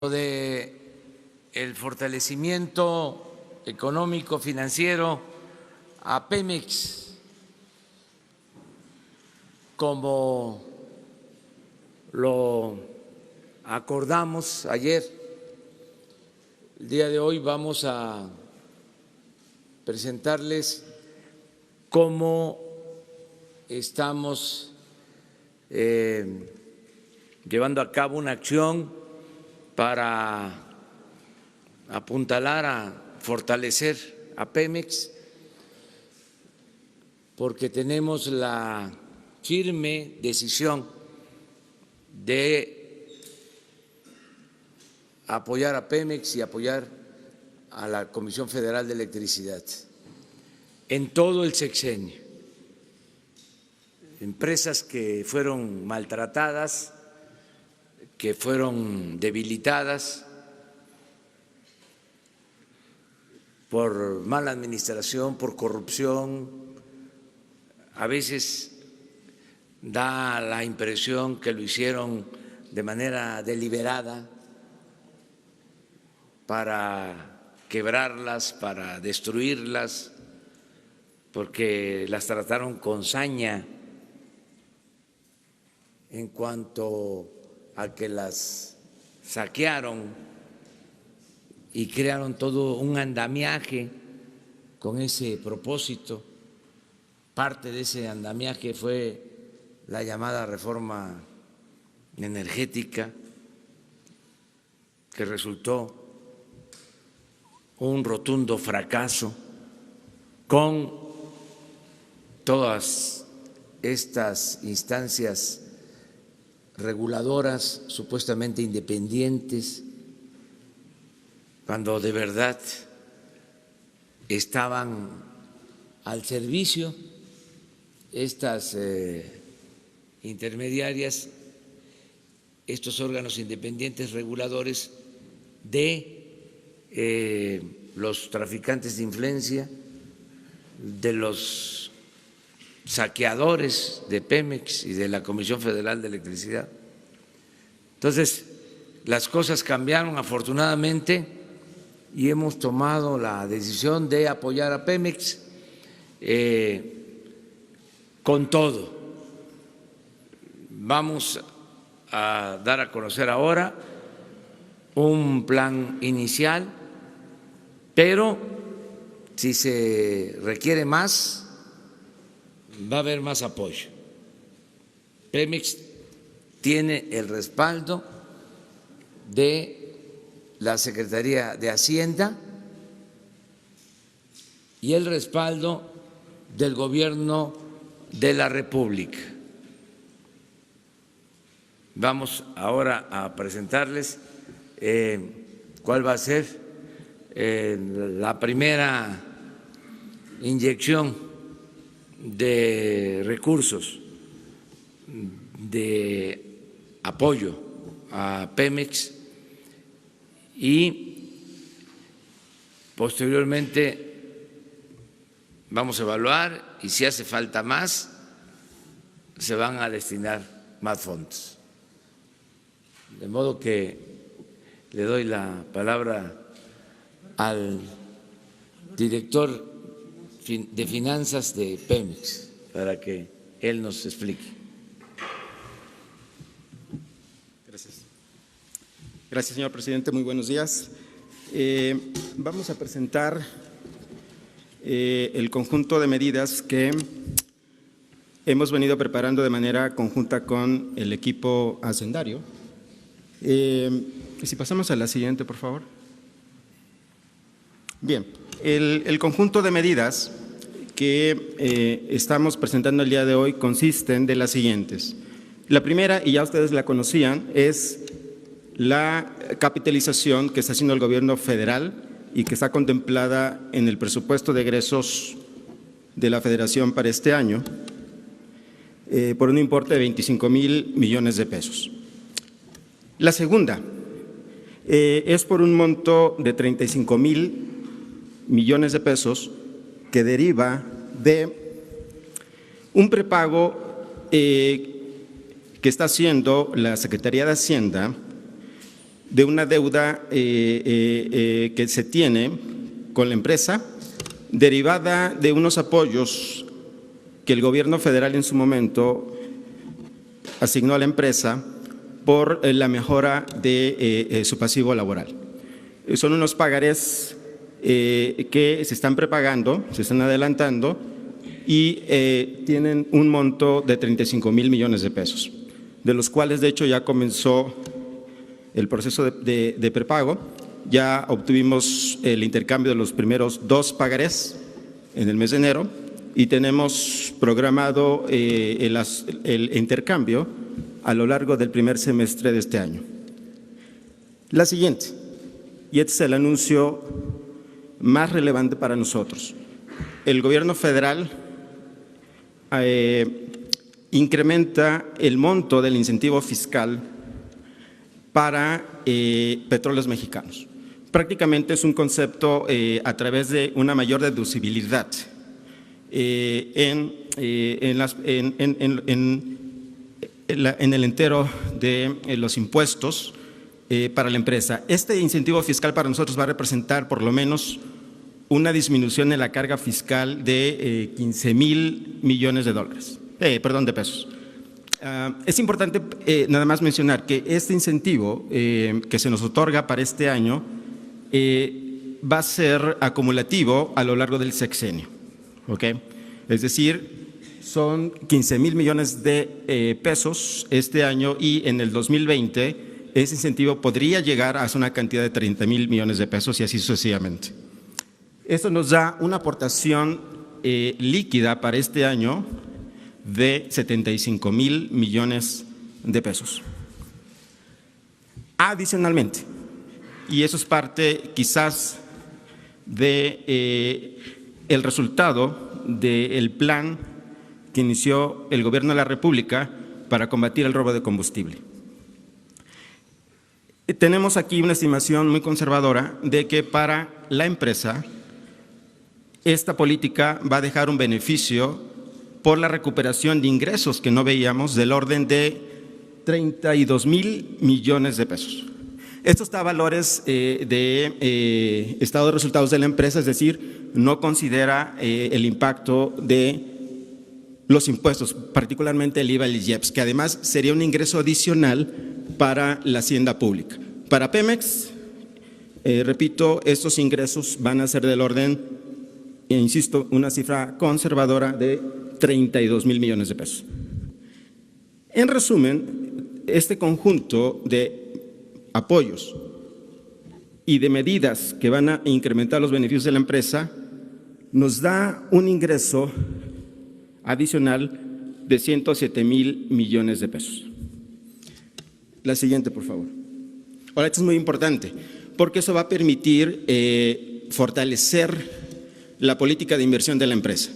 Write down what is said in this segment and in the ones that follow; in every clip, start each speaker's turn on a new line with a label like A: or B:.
A: de el fortalecimiento económico financiero a Pemex, como lo acordamos ayer. El día de hoy vamos a presentarles cómo estamos llevando a cabo una acción para apuntalar a fortalecer a Pemex, porque tenemos la firme decisión de apoyar a Pemex y apoyar a la Comisión Federal de Electricidad en todo el sexenio. Empresas que fueron maltratadas, que fueron debilitadas por mala administración, por corrupción. A veces da la impresión que lo hicieron de manera deliberada para quebrarlas, para destruirlas, porque las trataron con saña en cuanto a que las saquearon y crearon todo un andamiaje con ese propósito. Parte de ese andamiaje fue la llamada reforma energética, que resultó un rotundo fracaso, con todas estas instancias reguladoras supuestamente independientes, cuando de verdad estaban al servicio estas intermediarias, estos órganos independientes reguladores de los traficantes de influencia, de los saqueadores de Pemex y de la Comisión Federal de Electricidad. Entonces, las cosas cambiaron afortunadamente y hemos tomado la decisión de apoyar a Pemex con todo. Vamos a dar a conocer ahora un plan inicial, pero si se requiere más, va a haber más apoyo. Pemex tiene el respaldo de la Secretaría de Hacienda y el respaldo del Gobierno de la República. Vamos ahora a presentarles cuál va a ser la primera inyección de recursos de apoyo a Pemex y posteriormente vamos a evaluar y si hace falta más, se van a destinar más fondos. De modo que le doy la palabra al director de Finanzas de Pemex para que él nos explique.
B: Gracias. Gracias, señor presidente. Muy buenos días. Vamos a presentar el conjunto de medidas que hemos venido preparando de manera conjunta con el equipo hacendario. Si pasamos a la siguiente, por favor. Bien, el conjunto de medidas que estamos presentando el día de hoy consisten de las siguientes. La primera, y ya ustedes la conocían, es la capitalización que está haciendo el gobierno federal y que está contemplada en el presupuesto de egresos de la Federación para este año por un importe de 25,000 millones de pesos. La segunda es por un monto de 35,000 millones de pesos que deriva de un prepago que está haciendo la Secretaría de Hacienda de una deuda que se tiene con la empresa, derivada de unos apoyos que el gobierno federal en su momento asignó a la empresa por la mejora de su pasivo laboral. Son unos pagarés que se están prepagando, se están adelantando y tienen un monto de 35,000 millones de pesos, de los cuales de hecho ya comenzó el proceso de prepago. Ya obtuvimos el intercambio de los primeros 2 pagarés en el mes de enero y tenemos programado el intercambio a lo largo del primer semestre de este año. La siguiente, y este es el anuncio más relevante para nosotros. El gobierno federal incrementa el monto del incentivo fiscal para petróleos mexicanos. Prácticamente es un concepto a través de una mayor deducibilidad en el entero de los impuestos para la empresa. Este incentivo fiscal para nosotros va a representar por lo menos una disminución en la carga fiscal de 15,000 millones de dólares, de pesos. Es importante nada más mencionar que este incentivo que se nos otorga para este año va a ser acumulativo a lo largo del sexenio, ¿ok? Es decir, son 15,000 millones de pesos este año y en el 2020 ese incentivo podría llegar a una cantidad de 30,000 millones de pesos y así sucesivamente. Esto nos da una aportación líquida para este año de 75,000 millones de pesos. Adicionalmente, y eso es parte quizás de el resultado del plan que inició el Gobierno de la República para combatir el robo de combustible. Tenemos aquí una estimación muy conservadora de que para la empresa esta política va a dejar un beneficio por la recuperación de ingresos que no veíamos del orden de 32,000 millones de pesos. Esto está a valores de estado de resultados de la empresa, es decir, no considera el impacto de los impuestos, particularmente el IVA y el IEPS, que además sería un ingreso adicional para la hacienda pública. Para Pemex, repito, estos ingresos van a ser del orden, insisto, una cifra conservadora de 32,000 millones de pesos. En resumen, este conjunto de apoyos y de medidas que van a incrementar los beneficios de la empresa nos da un ingreso adicional de 107,000 millones de pesos. La siguiente, por favor. Ahora, esto es muy importante porque eso va a permitir fortalecer la política de inversión de la empresa.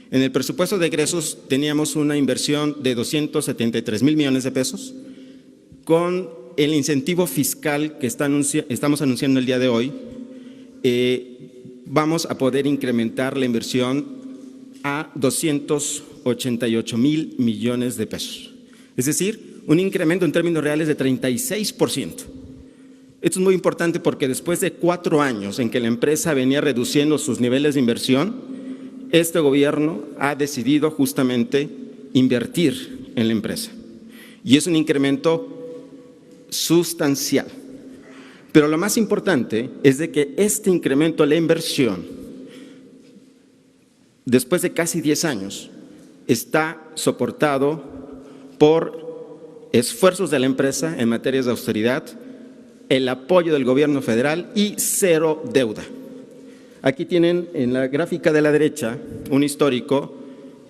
B: En el presupuesto de egresos teníamos una inversión de 273,000 millones de pesos. Con el incentivo fiscal que estamos anunciando el día de hoy, vamos a poder incrementar la inversión a 288,000 millones de pesos. Es decir, un incremento en términos reales de 36%. Esto es muy importante porque después de 4 años en que la empresa venía reduciendo sus niveles de inversión, este gobierno ha decidido justamente invertir en la empresa. Y es un incremento sustancial. Pero lo más importante es de que este incremento de la inversión, después de casi 10 años, está soportado por esfuerzos de la empresa en materias de austeridad, el apoyo del gobierno federal y cero deuda. Aquí tienen en la gráfica de la derecha un histórico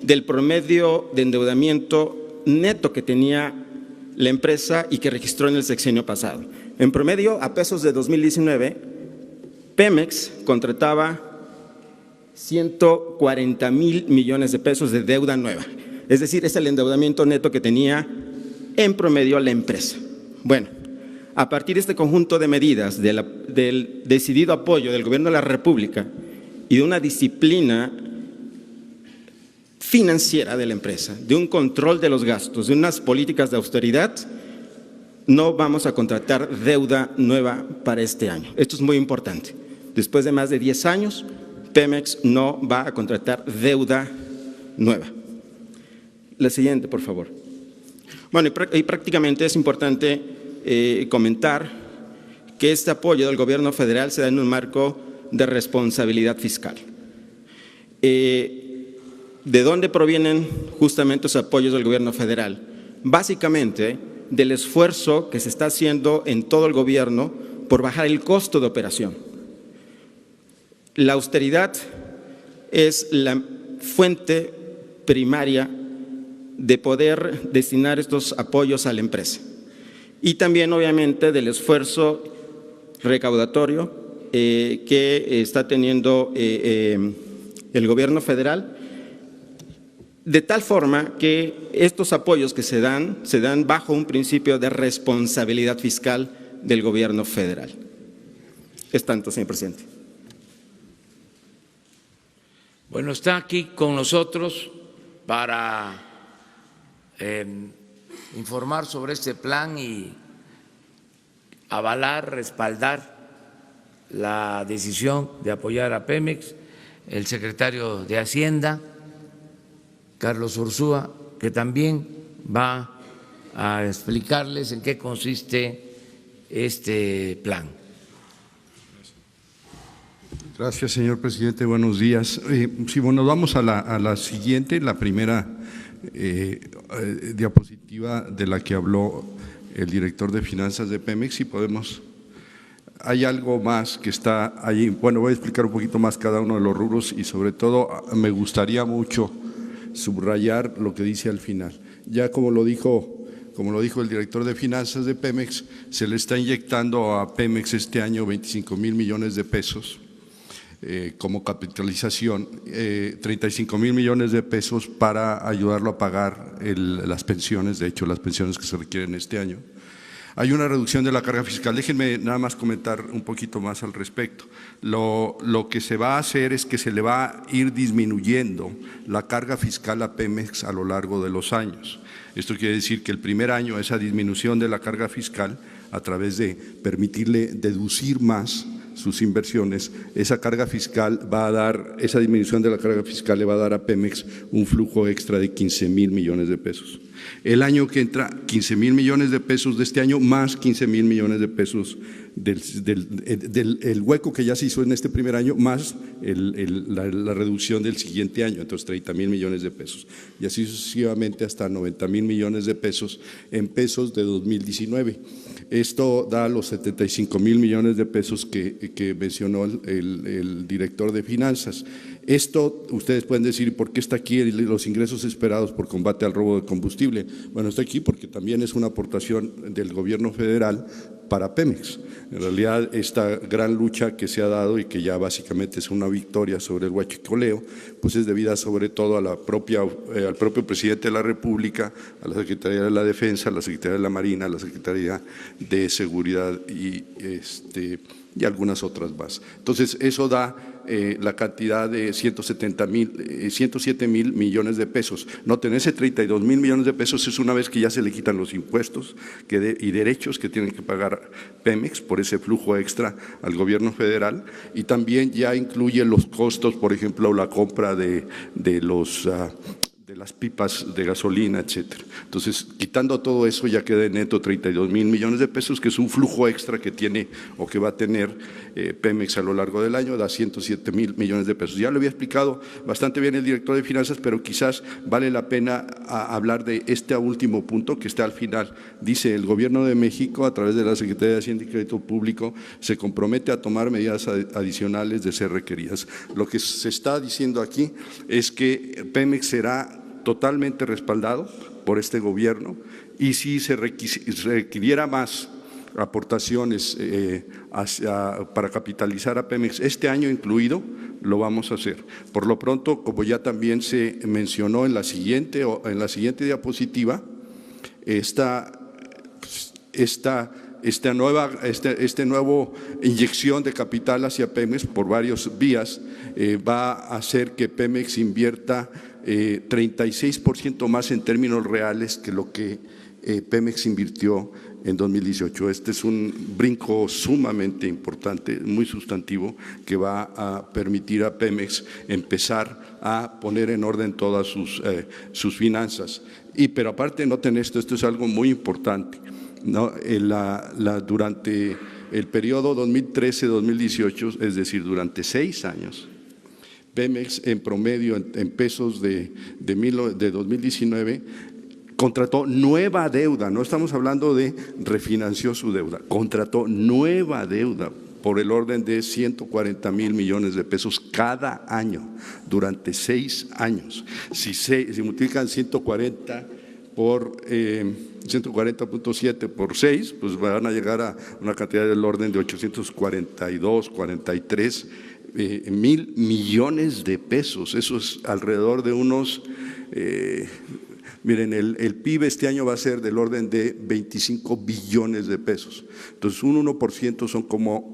B: del promedio de endeudamiento neto que tenía la empresa y que registró en el sexenio pasado. En promedio, a pesos de 2019, Pemex contrataba 140,000 millones de pesos de deuda nueva. Es decir, es el endeudamiento neto que tenía en promedio la empresa. Bueno, a partir de este conjunto de medidas del decidido apoyo del Gobierno de la República y de una disciplina financiera de la empresa, de un control de los gastos, de unas políticas de austeridad, no vamos a contratar deuda nueva para este año. Esto es muy importante. Después de más de 10 años, Pemex no va a contratar deuda nueva. La siguiente, por favor. Bueno, y prácticamente es importante comentar que este apoyo del gobierno federal se da en un marco de responsabilidad fiscal. ¿De dónde provienen justamente los apoyos del gobierno federal? Básicamente del esfuerzo que se está haciendo en todo el gobierno por bajar el costo de operación. La austeridad es la fuente primaria de poder destinar estos apoyos a la empresa. Y también, obviamente, del esfuerzo recaudatorio que está teniendo el gobierno federal, de tal forma que estos apoyos que se dan bajo un principio de responsabilidad fiscal del gobierno federal. Es tanto, señor presidente.
A: Bueno, está aquí con nosotros para informar sobre este plan y avalar, respaldar la decisión de apoyar a Pemex, el secretario de Hacienda, Carlos Ursúa, que también va a explicarles en qué consiste este plan.
C: Gracias, señor presidente. Buenos días. Sí, bueno, vamos a la siguiente, la primera diapositiva de la que habló el director de finanzas de Pemex. Si podemos, hay algo más que está allí. Bueno, voy a explicar un poquito más cada uno de los rubros y sobre todo me gustaría mucho subrayar lo que dice al final. Ya como lo dijo el director de finanzas de Pemex, se le está inyectando a Pemex este año 25,000 millones de pesos como capitalización, 35,000 millones de pesos para ayudarlo a pagar las pensiones, de hecho las pensiones que se requieren este año. Hay una reducción de la carga fiscal. Déjenme nada más comentar un poquito más al respecto. Lo que se va a hacer es que se le va a ir disminuyendo la carga fiscal a Pemex a lo largo de los años. Esto quiere decir que el primer año esa disminución de la carga fiscal, a través de permitirle deducir más sus inversiones, esa disminución de la carga fiscal le va a dar a Pemex un flujo extra de 15,000 millones de pesos. El año que entra, 15,000 millones de pesos de este año, más 15,000 millones de pesos del hueco que ya se hizo en este primer año, más la reducción del siguiente año, entonces 30,000 millones de pesos. Y así sucesivamente hasta 90,000 millones de pesos en pesos de 2019. Esto da los 75,000 millones de pesos que mencionó el director de finanzas. Esto, ustedes pueden decir, ¿por qué está aquí los ingresos esperados por combate al robo de combustible? Bueno, está aquí porque también es una aportación del gobierno federal para Pemex. En realidad, esta gran lucha que se ha dado y que ya básicamente es una victoria sobre el huachicoleo, pues es debida sobre todo a al propio presidente de la República, a la Secretaría de la Defensa, a la Secretaría de la Marina, a la Secretaría de Seguridad y algunas otras más. Entonces, eso da la cantidad de 107,000 millones de pesos. Noten, ese 32,000 millones de pesos es una vez que ya se le quitan los impuestos y derechos que tienen que pagar Pemex por ese flujo extra al gobierno federal, y también ya incluye los costos, por ejemplo, la compra de las pipas de gasolina, etcétera. Entonces, quitando todo eso, ya queda en neto 32,000 millones de pesos, que es un flujo extra que tiene o que va a tener Pemex a lo largo del año, da 107,000 millones de pesos. Ya lo había explicado bastante bien el director de finanzas, pero quizás vale la pena hablar de este último punto que está al final. Dice, el Gobierno de México, a través de la Secretaría de Hacienda y Crédito Público, se compromete a tomar medidas adicionales de ser requeridas. Lo que se está diciendo aquí es que Pemex será totalmente respaldado por este gobierno, y si se requiriera más aportaciones para capitalizar a Pemex este año incluido, lo vamos a hacer. Por lo pronto, como ya también se mencionó en la siguiente diapositiva, esta nueva inyección de capital hacia Pemex por varias vías va a hacer que Pemex invierta 36% más en términos reales que lo que Pemex invirtió en 2018. Este es un brinco sumamente importante, muy sustantivo, que va a permitir a Pemex empezar a poner en orden todas sus finanzas. Pero aparte, noten esto es algo muy importante, ¿no? Durante el periodo 2013-2018, es decir, durante 6 años, Pemex en promedio en pesos de 2019 contrató nueva deuda, no estamos hablando de refinanció su deuda, contrató nueva deuda por el orden de 140,000 millones de pesos cada año durante 6 años. Si multiplican 140 por 140.7 por 6, pues van a llegar a una cantidad del orden de 842, 43 mil millones de pesos. Eso es alrededor de unos… miren, el PIB este año va a ser del orden de 25 billones de pesos. Entonces, un 1% son como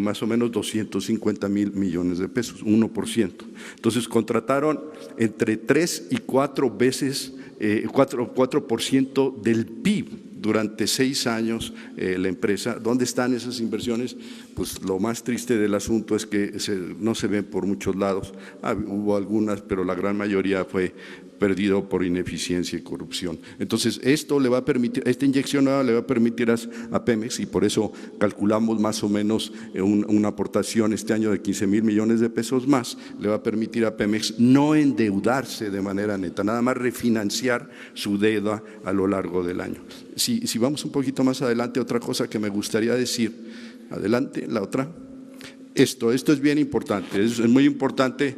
C: más o menos 250,000 millones de pesos, 1%. Entonces, contrataron entre 3 y 4 veces, 4% del PIB durante 6 años la empresa. ¿Dónde están esas inversiones? Pues lo más triste del asunto es que no se ven por muchos lados. Hubo algunas, pero la gran mayoría fue perdido por ineficiencia y corrupción. Entonces, esto le va a permitir, esta inyección nueva le va a permitir a Pemex, y por eso calculamos más o menos una aportación este año de 15,000 millones de pesos más, le va a permitir a Pemex no endeudarse de manera neta, nada más refinanciar su deuda a lo largo del año. Si vamos un poquito más adelante, otra cosa que me gustaría decir, adelante, la otra, esto es bien importante, es muy importante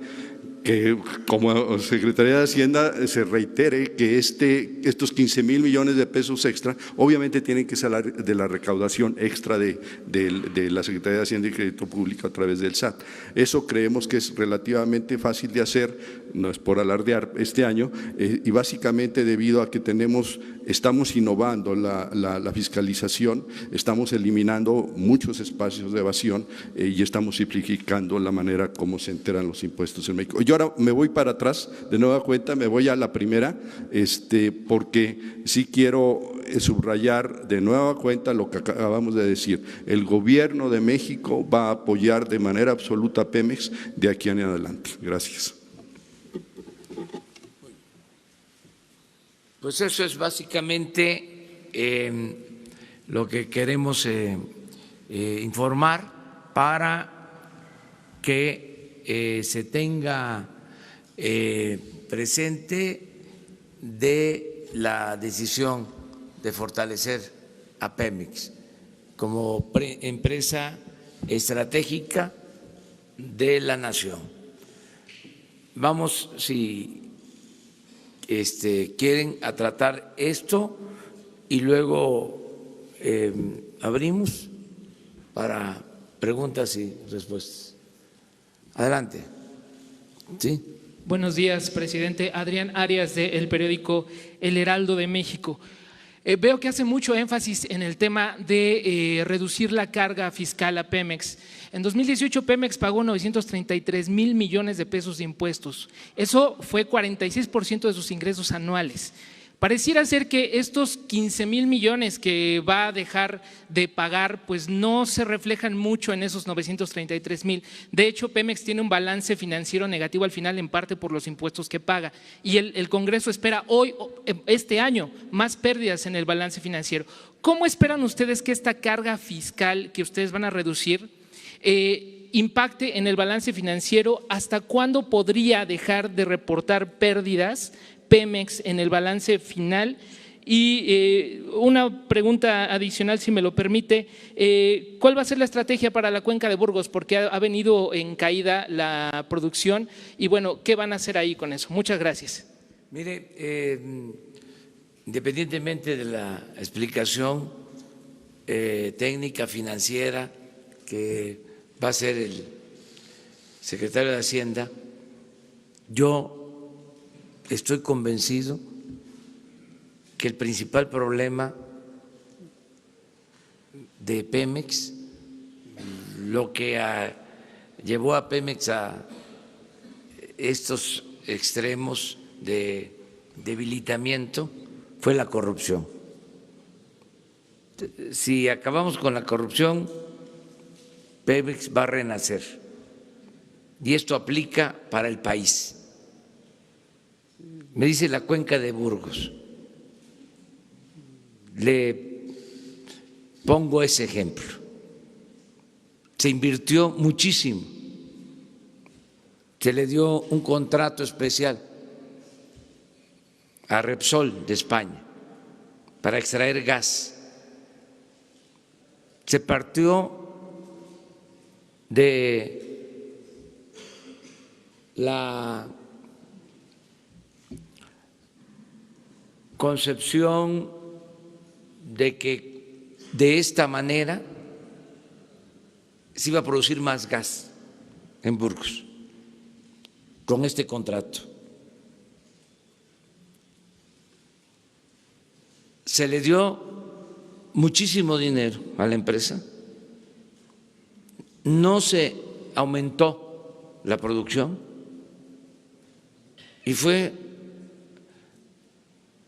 C: que como Secretaría de Hacienda se reitere que estos 15,000 millones de pesos extra obviamente tienen que salir de la recaudación extra de la Secretaría de Hacienda y Crédito Público a través del SAT. Eso creemos que es relativamente fácil de hacer, no es por alardear este año, y básicamente debido a que estamos innovando la fiscalización, estamos eliminando muchos espacios de evasión y estamos simplificando la manera como se enteran los impuestos en México. Yo ahora me voy para atrás, de nueva cuenta, me voy a la primera, porque sí quiero subrayar de nueva cuenta lo que acabamos de decir. El gobierno de México va a apoyar de manera absoluta a Pemex de aquí en adelante. Gracias.
A: Pues eso es básicamente lo que queremos informar para que se tenga presente de la decisión de fortalecer a Pemex como empresa estratégica de la nación. Vamos, si quieren, a tratar esto y luego abrimos para preguntas y respuestas. Adelante. Sí.
D: Buenos días, presidente. Adrián Arias, del periódico El Heraldo de México. Veo que hace mucho énfasis en el tema de reducir la carga fiscal a Pemex. En 2018 Pemex pagó 933,000 millones de pesos de impuestos. Eso fue 46% de sus ingresos anuales. Pareciera ser que estos 15,000 millones que va a dejar de pagar pues no se reflejan mucho en esos 933,000. De hecho, Pemex tiene un balance financiero negativo al final, en parte por los impuestos que paga. Y el Congreso espera este año, más pérdidas en el balance financiero. ¿Cómo esperan ustedes que esta carga fiscal que ustedes van a reducir impacte en el balance financiero? ¿Hasta cuándo podría dejar de reportar pérdidas Pemex en el balance final? Y una pregunta adicional, si me lo permite, ¿cuál va a ser la estrategia para la cuenca de Burgos? Porque ha venido en caída la producción y bueno, ¿qué van a hacer ahí con eso? Muchas gracias.
A: Mire, independientemente de la explicación técnica financiera que va a hacer el secretario de Hacienda, yo estoy convencido que el principal problema de Pemex, lo que llevó a Pemex a estos extremos de debilitamiento, fue la corrupción. si acabamos con la corrupción, Pemex va a renacer. Y esto aplica para el país. Me dice la cuenca de Burgos. Le pongo ese ejemplo. Se invirtió muchísimo. Se le dio un contrato especial a Repsol de España para extraer gas. Se partió de la concepción de que de esta manera se iba a producir más gas en Burgos con este contrato. Se le dio muchísimo dinero a la empresa, no se aumentó la producción y fue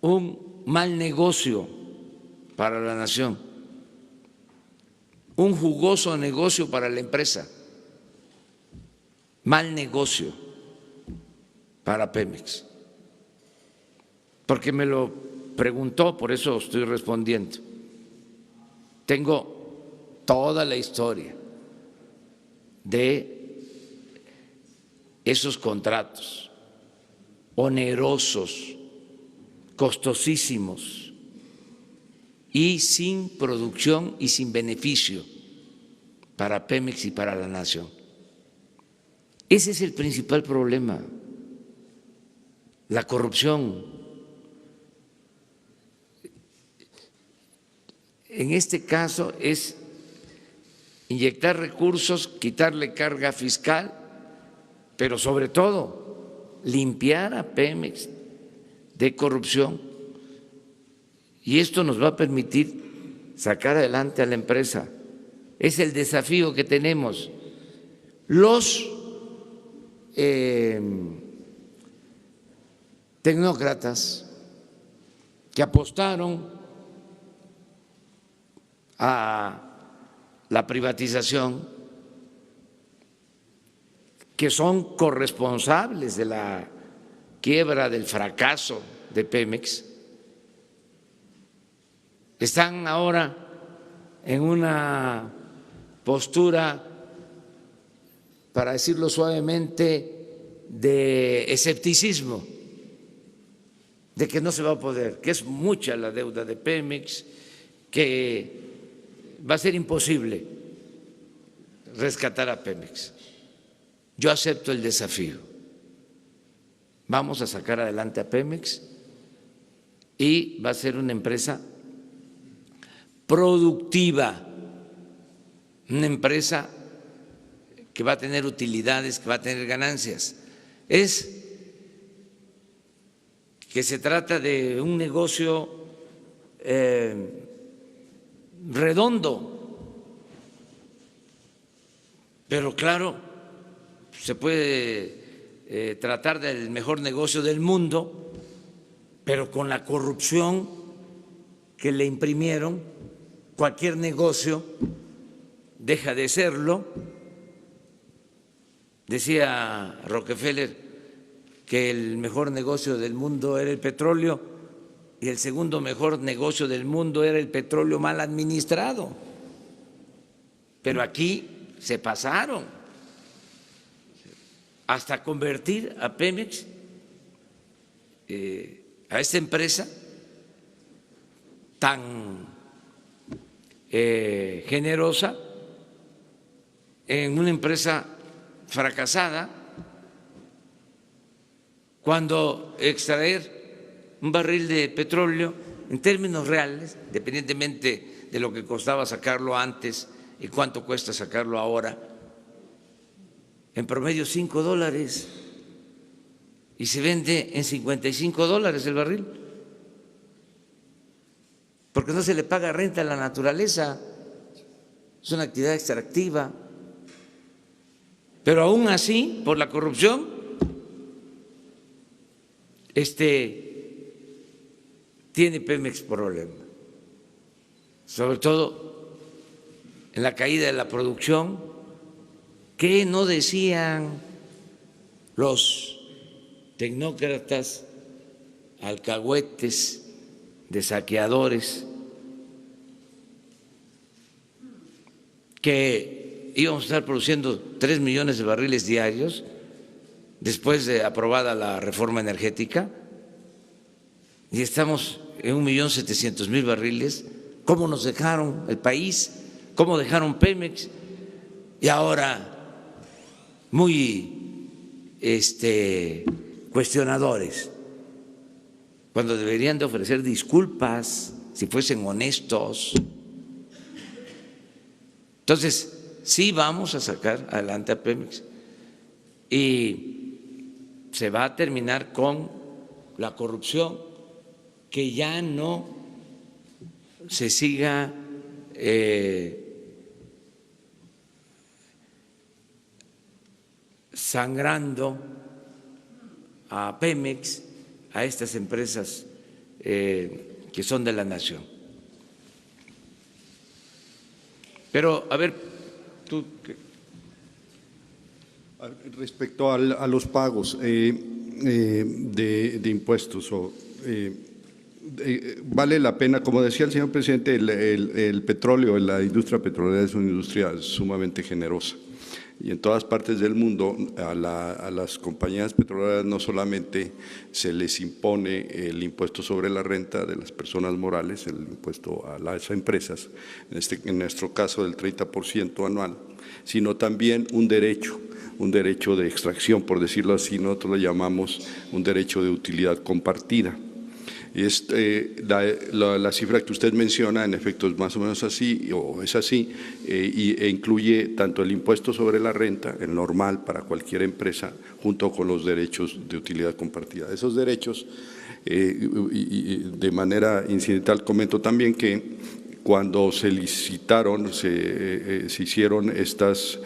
A: un mal negocio para la nación, un jugoso negocio para la empresa, mal negocio para Pemex, porque me lo preguntó, por eso estoy respondiendo. Tengo toda la historia de esos contratos onerosos, costosísimos y sin producción y sin beneficio para Pemex y para la nación. Ese es el principal problema, la corrupción. En este caso es inyectar recursos, quitarle carga fiscal, pero sobre todo limpiar a Pemex de corrupción. Y esto nos va a permitir sacar adelante a la empresa. Es el desafío que tenemos. Los tecnócratas que apostaron a la privatización, que son corresponsables de la quiebra, del fracaso de Pemex, están ahora en una postura, para decirlo suavemente, de escepticismo, de que no se va a poder, que es mucha la deuda de Pemex, que va a ser imposible rescatar a Pemex. Yo acepto el desafío. Vamos a sacar adelante a Pemex y va a ser una empresa productiva, una empresa que va a tener utilidades, que va a tener ganancias. Es que se trata de un negocio redondo, pero claro, se puede tratar del mejor negocio del mundo, pero con la corrupción que le imprimieron, cualquier negocio deja de serlo. Decía Rockefeller que el mejor negocio del mundo era el petróleo y el segundo mejor negocio del mundo era el petróleo mal administrado. Pero aquí se pasaron hasta convertir a Pemex, a esta empresa tan generosa, en una empresa fracasada, cuando extraer un barril de petróleo en términos reales, independientemente de lo que costaba sacarlo antes y cuánto cuesta sacarlo ahora, en promedio $5 y se vende en $55 el barril, porque no se le paga renta a la naturaleza, es una actividad extractiva. Pero aún así, por la corrupción, tiene Pemex problema. sobre todo en la caída de la producción. ¿Qué no decían los tecnócratas, alcahuetes, de saqueadores, que íbamos a estar produciendo 3 millones de barriles diarios después de aprobada la reforma energética y estamos en 1.700.000 barriles? ¿Cómo nos dejaron el país? ¿Cómo dejaron Pemex? Y ahora muy cuestionadores, cuando deberían de ofrecer disculpas si fuesen honestos. Entonces, sí vamos a sacar adelante a Pemex y se va a terminar con la corrupción, que ya no se siga sangrando a Pemex, a estas empresas que son de la nación. Pero, a ver, tú…
C: Respecto a los pagos de impuestos, vale la pena, como decía el señor presidente, el petróleo, la industria petrolera es una industria sumamente generosa. Y en todas partes del mundo a las compañías petroleras no solamente se les impone el impuesto sobre la renta de las personas morales, el impuesto a las empresas, en nuestro caso del 30% anual, sino también un derecho de extracción, por decirlo así, nosotros le llamamos un derecho de utilidad compartida. La cifra que usted menciona, en efecto, es más o menos así, o es así, e incluye tanto el impuesto sobre la renta, el normal para cualquier empresa, junto con los derechos de utilidad compartida. Esos derechos, de manera incidental, comento también que cuando se licitaron, se hicieron estas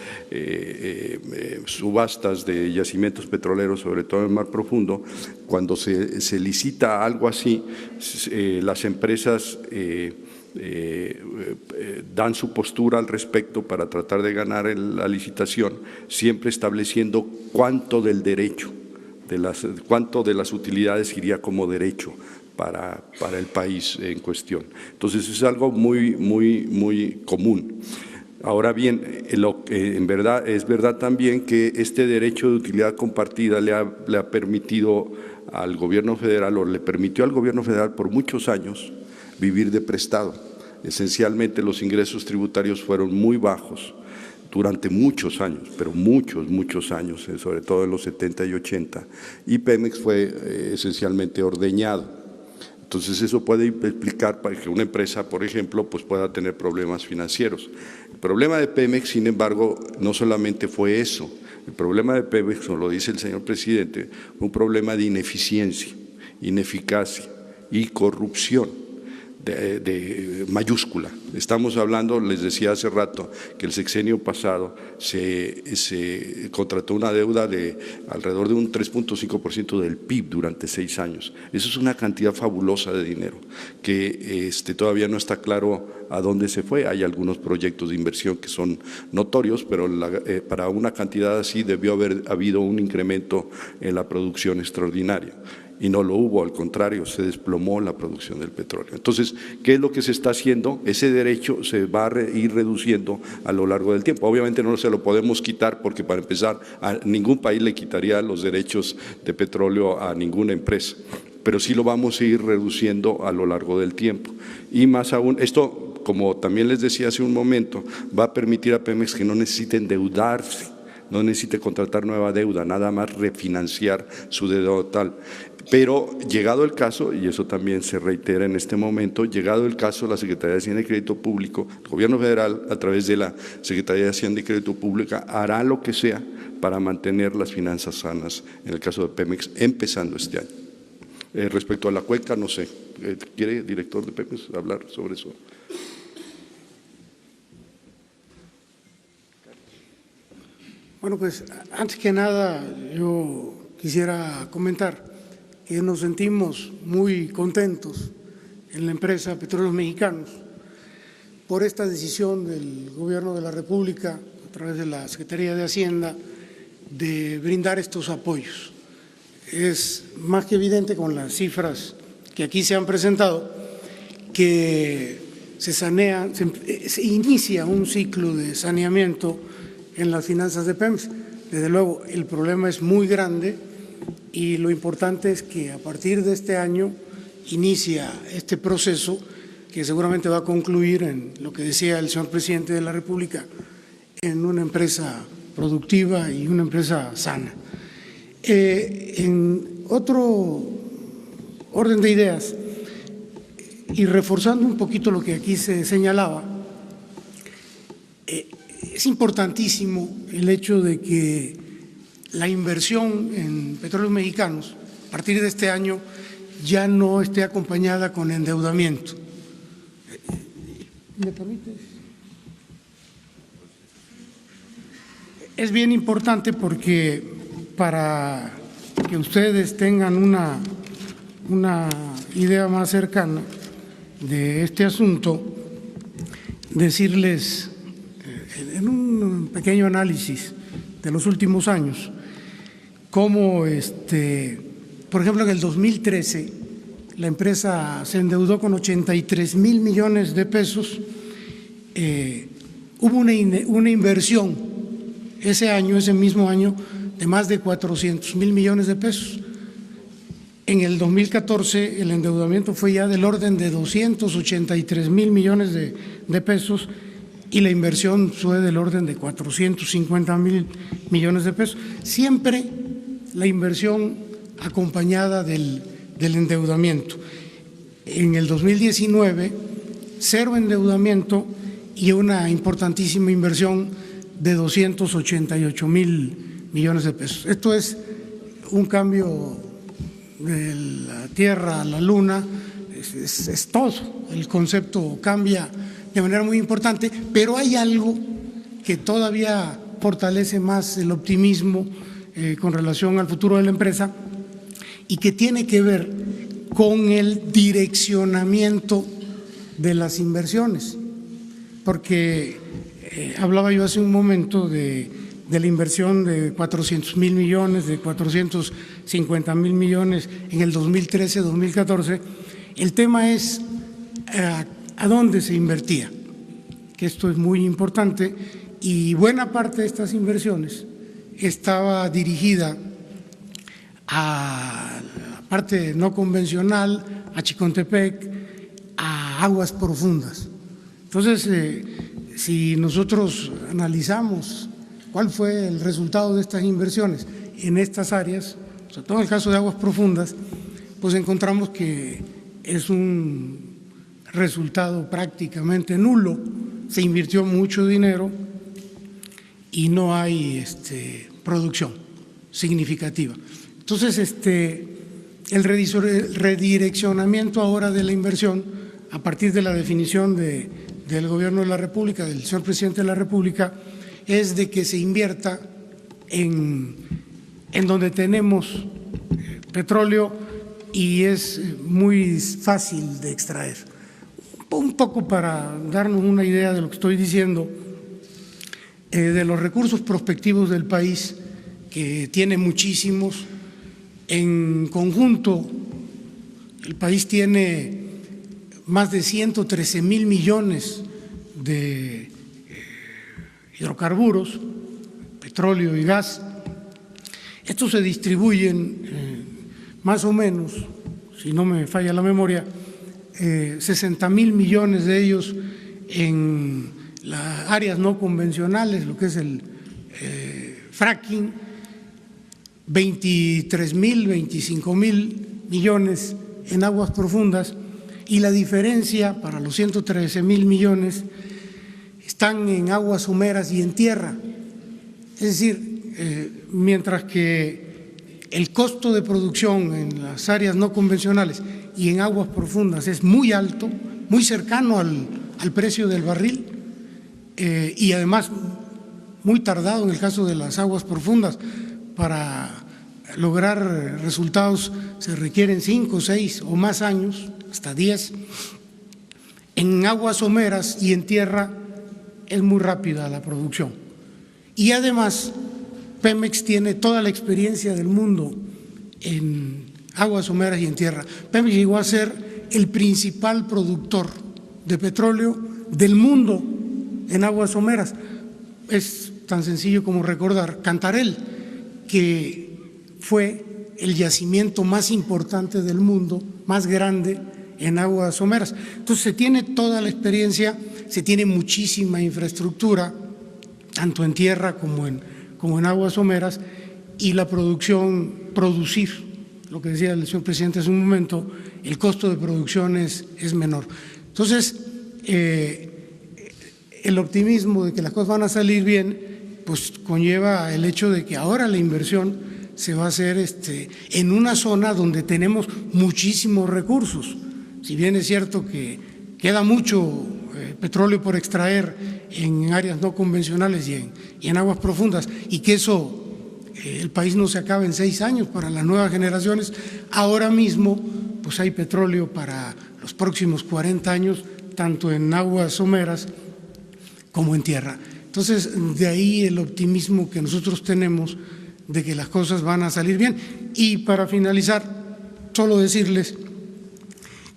C: subastas de yacimientos petroleros, sobre todo en el Mar Profundo, cuando se licita algo así, las empresas dan su postura al respecto para tratar de ganar la licitación, siempre estableciendo cuánto del derecho, cuánto de las utilidades iría como derecho para el país en cuestión. Entonces es algo muy común. Ahora bien, en verdad es verdad también que este derecho de utilidad compartida le ha permitido al gobierno federal, o le permitió al gobierno federal por muchos años vivir de prestado. Esencialmente los ingresos tributarios fueron muy bajos durante muchos años, pero muchos años, sobre todo en los 70 y 80, y Pemex fue esencialmente ordeñado. Entonces eso puede explicar para que una empresa, por ejemplo, pues pueda tener problemas financieros. El problema de Pemex, sin embargo, no solamente fue eso. El problema de Pemex, como lo dice el señor presidente, fue un problema de ineficiencia, ineficacia y corrupción de mayúscula. Estamos hablando, les decía hace rato, que el sexenio pasado se contrató una deuda de alrededor de un 3.5% del PIB durante 6 años. Eso es una cantidad fabulosa de dinero que todavía no está claro a dónde se fue. Hay algunos proyectos de inversión que son notorios, pero para una cantidad así debió haber habido un incremento en la producción extraordinaria. Y no lo hubo, al contrario, se desplomó la producción del petróleo. Entonces, ¿qué es lo que se está haciendo? Ese derecho se va a ir reduciendo a lo largo del tiempo. Obviamente no se lo podemos quitar porque, para empezar, a ningún país le quitaría los derechos de petróleo a ninguna empresa, pero sí lo vamos a ir reduciendo a lo largo del tiempo. Y más aún, esto, como también les decía hace un momento, va a permitir a Pemex que no necesite endeudarse, no necesite contratar nueva deuda, nada más refinanciar su deuda total. Pero llegado el caso, y eso también se reitera en este momento, llegado el caso, la Secretaría de Hacienda y Crédito Público, el Gobierno Federal, a través de la Secretaría de Hacienda y Crédito Público, hará lo que sea para mantener las finanzas sanas, en el caso de Pemex, empezando este año. Respecto a la cuenca, no sé, ¿quiere, director de Pemex, hablar sobre eso?
E: Bueno, pues antes que nada yo quisiera comentar que nos sentimos muy contentos en la empresa Petróleos Mexicanos por esta decisión del Gobierno de la República, a través de la Secretaría de Hacienda, de brindar estos apoyos. Es más que evidente con las cifras que aquí se han presentado que se inicia un ciclo de saneamiento en las finanzas de Pemex. Desde luego, el problema es muy grande y lo importante es que a partir de este año inicia este proceso que seguramente va a concluir en lo que decía el señor presidente de la República, en una empresa productiva y una empresa sana. En otro orden de ideas, y reforzando un poquito lo que aquí se señalaba, es importantísimo el hecho de que la inversión en petróleos mexicanos, a partir de este año, ya no esté acompañada con endeudamiento. ¿Me permites? Es bien importante porque para que ustedes tengan una idea más cercana de este asunto, decirles en un pequeño análisis de los últimos años cómo, por ejemplo, en el 2013 la empresa se endeudó con 83,000 millones de pesos, hubo una inversión ese mismo año, de más de 400,000 millones de pesos. En el 2014 el endeudamiento fue ya del orden de 283,000 millones de pesos y la inversión fue del orden de 450,000 millones de pesos. Siempre la inversión acompañada del endeudamiento. En el 2019, cero endeudamiento y una importantísima inversión de 288,000 millones de pesos. Esto es un cambio de la Tierra a la Luna, es todo. El concepto cambia de manera muy importante, pero hay algo que todavía fortalece más el optimismo con relación al futuro de la empresa y que tiene que ver con el direccionamiento de las inversiones, porque hablaba yo hace un momento de la inversión de 400,000 millones, de 450,000 millones en el 2013-2014. El tema es a dónde se invertía, que esto es muy importante, y buena parte de estas inversiones estaba dirigida a la parte no convencional, a Chicontepec, a aguas profundas. Entonces, si nosotros analizamos cuál fue el resultado de estas inversiones en estas áreas, sobre todo en el caso de aguas profundas, pues encontramos que es un resultado prácticamente nulo. Se invirtió mucho dinero y no hay producción significativa. Entonces, el redireccionamiento ahora de la inversión, a partir de la definición del Gobierno de la República, del señor Presidente de la República, es de que se invierta en donde tenemos petróleo y es muy fácil de extraer. Un poco para darnos una idea de lo que estoy diciendo, de los recursos prospectivos del país, que tiene muchísimos. En conjunto, el país tiene más de 113,000 millones de hidrocarburos, petróleo y gas. Estos se distribuyen más o menos, si no me falla la memoria, 60,000 millones de ellos en las áreas no convencionales, lo que es el fracking, 23,000, 25,000 millones en aguas profundas, y la diferencia para los 113,000 millones están en aguas someras y en tierra. Es decir, mientras que el costo de producción en las áreas no convencionales y en aguas profundas es muy alto, muy cercano al precio del barril, y además muy tardado en el caso de las aguas profundas. Para lograr resultados se requieren 5, 6 o más años, hasta 10. En aguas someras y en tierra es muy rápida la producción. Y además, Pemex tiene toda la experiencia del mundo en aguas someras y en tierra. Pemex llegó a ser el principal productor de petróleo del mundo en aguas someras. Es tan sencillo como recordar Cantarell, que fue el yacimiento más importante del mundo, más grande en aguas someras. Entonces se tiene toda la experiencia, se tiene muchísima infraestructura, tanto en tierra como en aguas someras, y la producir, lo que decía el señor presidente hace un momento, el costo de producción es menor. Entonces, el optimismo de que las cosas van a salir bien, pues conlleva el hecho de que ahora la inversión se va a hacer en una zona donde tenemos muchísimos recursos. Si bien es cierto que queda mucho petróleo por extraer en áreas no convencionales y en aguas profundas, y que eso el país no se acaba en 6 años para las nuevas generaciones, ahora mismo pues hay petróleo para los próximos 40 años, tanto en aguas someras como en tierra. Entonces, de ahí el optimismo que nosotros tenemos de que las cosas van a salir bien. Y para finalizar, solo decirles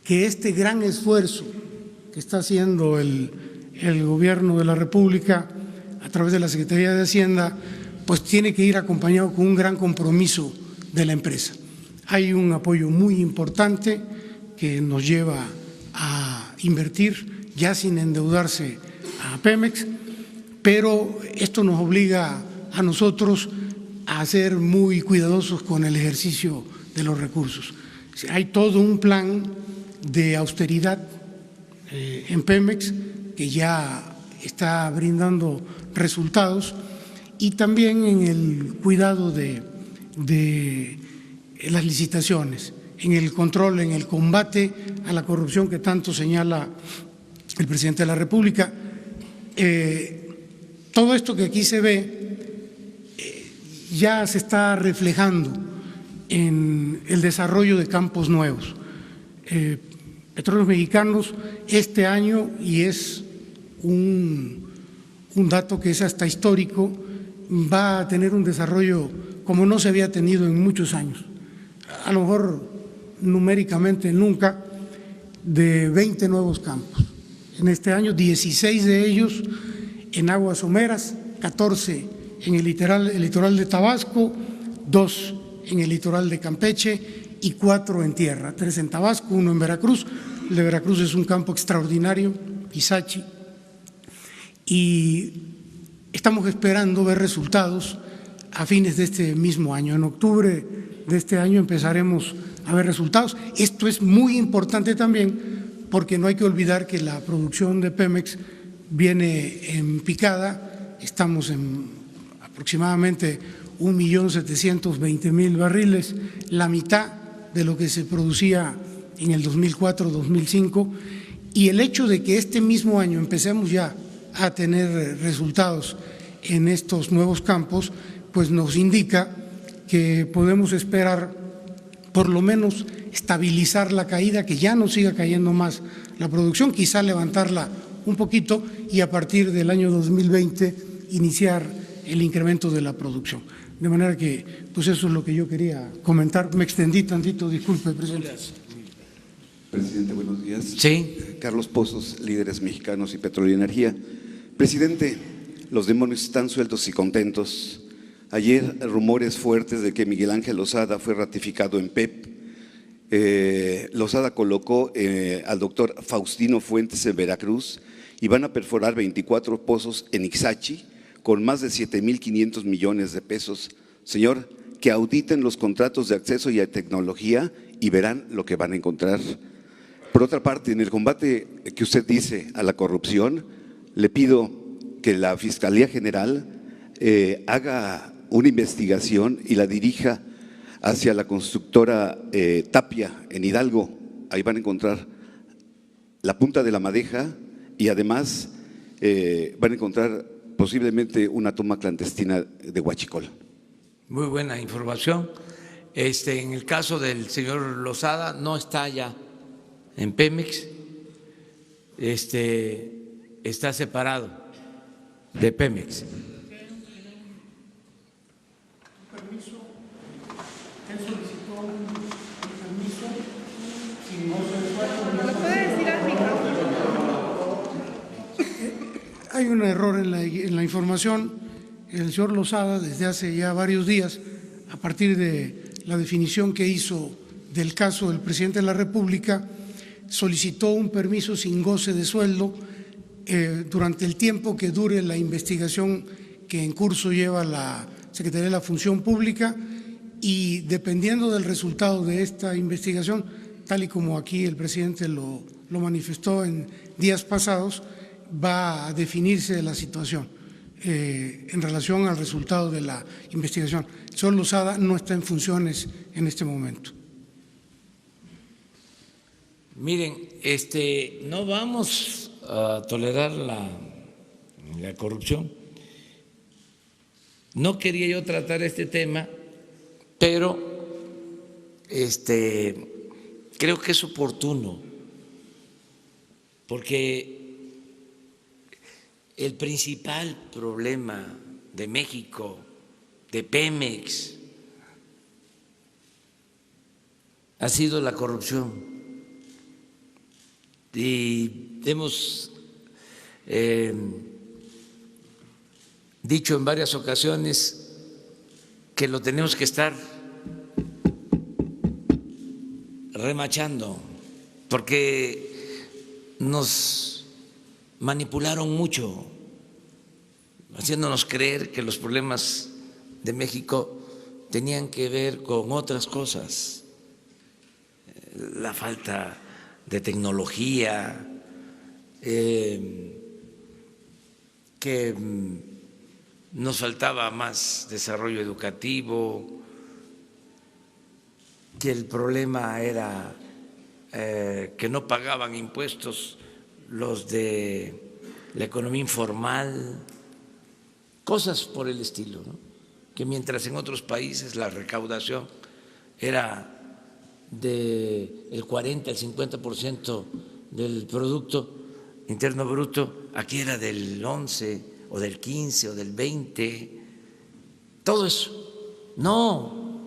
E: que este gran esfuerzo que está haciendo el Gobierno de la República a través de la Secretaría de Hacienda, pues tiene que ir acompañado con un gran compromiso de la empresa. Hay un apoyo muy importante que nos lleva a invertir ya sin endeudarse a Pemex, pero esto nos obliga a nosotros a ser muy cuidadosos con el ejercicio de los recursos. Hay todo un plan de austeridad en Pemex que ya está brindando resultados, y también en el cuidado de las licitaciones, en el control, en el combate a la corrupción que tanto señala el presidente de la República. Todo esto que aquí se ve ya se está reflejando en el desarrollo de campos nuevos. Petróleos Mexicanos este año, y es un dato que es hasta histórico, va a tener un desarrollo como no se había tenido en muchos años, a lo mejor numéricamente nunca, de 20 nuevos campos. En este año, 16 de ellos en aguas someras, 14 en el litoral de Tabasco, 2 en el litoral de Campeche y 4 en tierra, 3 en Tabasco, 1 en Veracruz. El de Veracruz es un campo extraordinario, Ixachi, y estamos esperando ver resultados a fines de este mismo año. En octubre de este año empezaremos a ver resultados. Esto es muy importante también porque no hay que olvidar que la producción de Pemex viene en picada. Estamos en aproximadamente 1.720.000 barriles, la mitad de lo que se producía en el 2004-2005, y el hecho de que este mismo año empecemos ya a tener resultados en estos nuevos campos, pues nos indica que podemos esperar por lo menos estabilizar la caída, que ya no siga cayendo más la producción, quizá levantarla un poquito y a partir del año 2020 iniciar el incremento de la producción. De manera que, pues eso es lo que yo quería comentar. Me extendí tantito, disculpe, presidente.
F: Presidente, buenos días.
A: Sí.
F: Carlos Pozos, Líderes Mexicanos y Petróleo y Energía. Presidente, los demonios están sueltos y contentos. Ayer rumores fuertes de que Miguel Ángel Lozada fue ratificado en PEP. Lozada colocó al doctor Faustino Fuentes en Veracruz y van a perforar 24 pozos en Ixachi con más de 7.500 millones de pesos. Señor, que auditen los contratos de acceso y a tecnología y verán lo que van a encontrar. Por otra parte, en el combate que usted dice a la corrupción, le pido que la Fiscalía General haga una investigación y la dirija hacia la constructora Tapia en Hidalgo. Ahí van a encontrar la punta de la madeja y además van a encontrar posiblemente una toma clandestina de huachicol.
A: Muy buena información. En el caso del señor Lozada, no está ya en Pemex, está separado de Pemex.
E: Hay un error en la información. El señor Losada, desde hace ya varios días, a partir de la definición que hizo del caso del presidente de la República, solicitó un permiso sin goce de sueldo durante el tiempo que dure la investigación que en curso lleva la Secretaría de la Función Pública, y dependiendo del resultado de esta investigación, tal y como aquí el presidente lo manifestó en días pasados, va a definirse la situación en relación al resultado de la investigación. El señor Losada no está en funciones en este momento.
A: Miren, no vamos a tolerar la corrupción. No quería yo tratar este tema, pero creo que es oportuno, porque el principal problema de México, de Pemex, ha sido la corrupción. Y hemos dicho en varias ocasiones que lo tenemos que estar remachando, porque nos manipularon mucho, haciéndonos creer que los problemas de México tenían que ver con otras cosas, la falta de tecnología, que nos faltaba más desarrollo educativo, que el problema era que no pagaban impuestos los de la economía informal, cosas por el estilo, ¿no? Que mientras en otros países la recaudación era del 40 al 50% del Producto Interno Bruto, aquí era del 11 o del 15 o del 20, todo eso. No,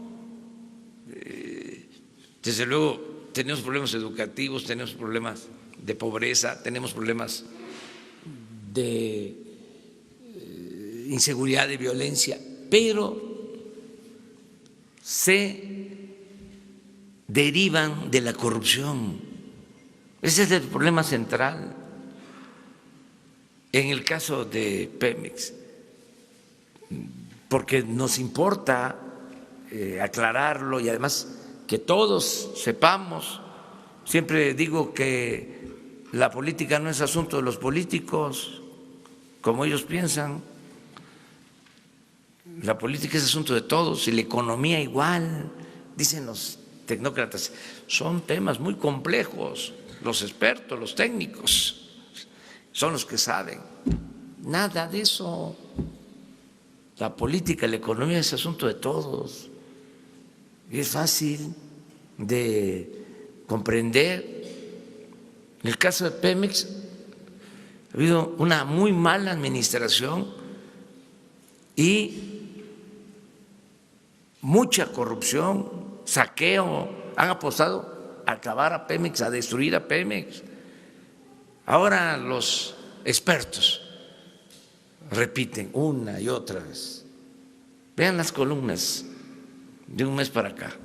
A: desde luego tenemos problemas educativos, tenemos problemas de pobreza, tenemos problemas de inseguridad y violencia, pero se derivan de la corrupción. Ese es el problema central. En el caso de Pemex, porque nos importa aclararlo y además que todos sepamos. Siempre digo que la política no es asunto de los políticos, como ellos piensan. La política es asunto de todos y la economía igual, dicen los tecnócratas. Son temas muy complejos, los expertos, los técnicos son los que saben. Nada de eso. La política, la economía es asunto de todos y es fácil de comprender. En el caso de Pemex ha habido una muy mala administración y mucha corrupción, saqueo. Han apostado a acabar a Pemex, a destruir a Pemex. Ahora los expertos repiten una y otra vez. Vean las columnas de un mes para acá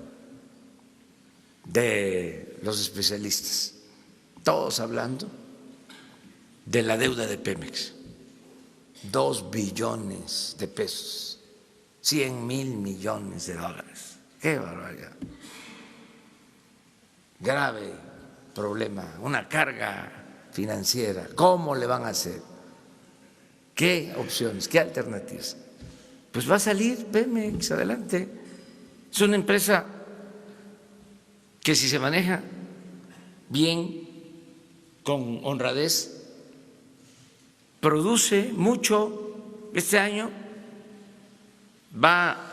A: de los especialistas, todos hablando de la deuda de Pemex, 2 billones de pesos, 100,000 millones de dólares. ¡Qué barbaridad! Grave problema, una carga financiera. ¿Cómo le van a hacer? ¿Qué opciones? ¿Qué alternativas? Pues va a salir Pemex adelante. Es una empresa que si se maneja bien, con honradez, produce mucho. Este año va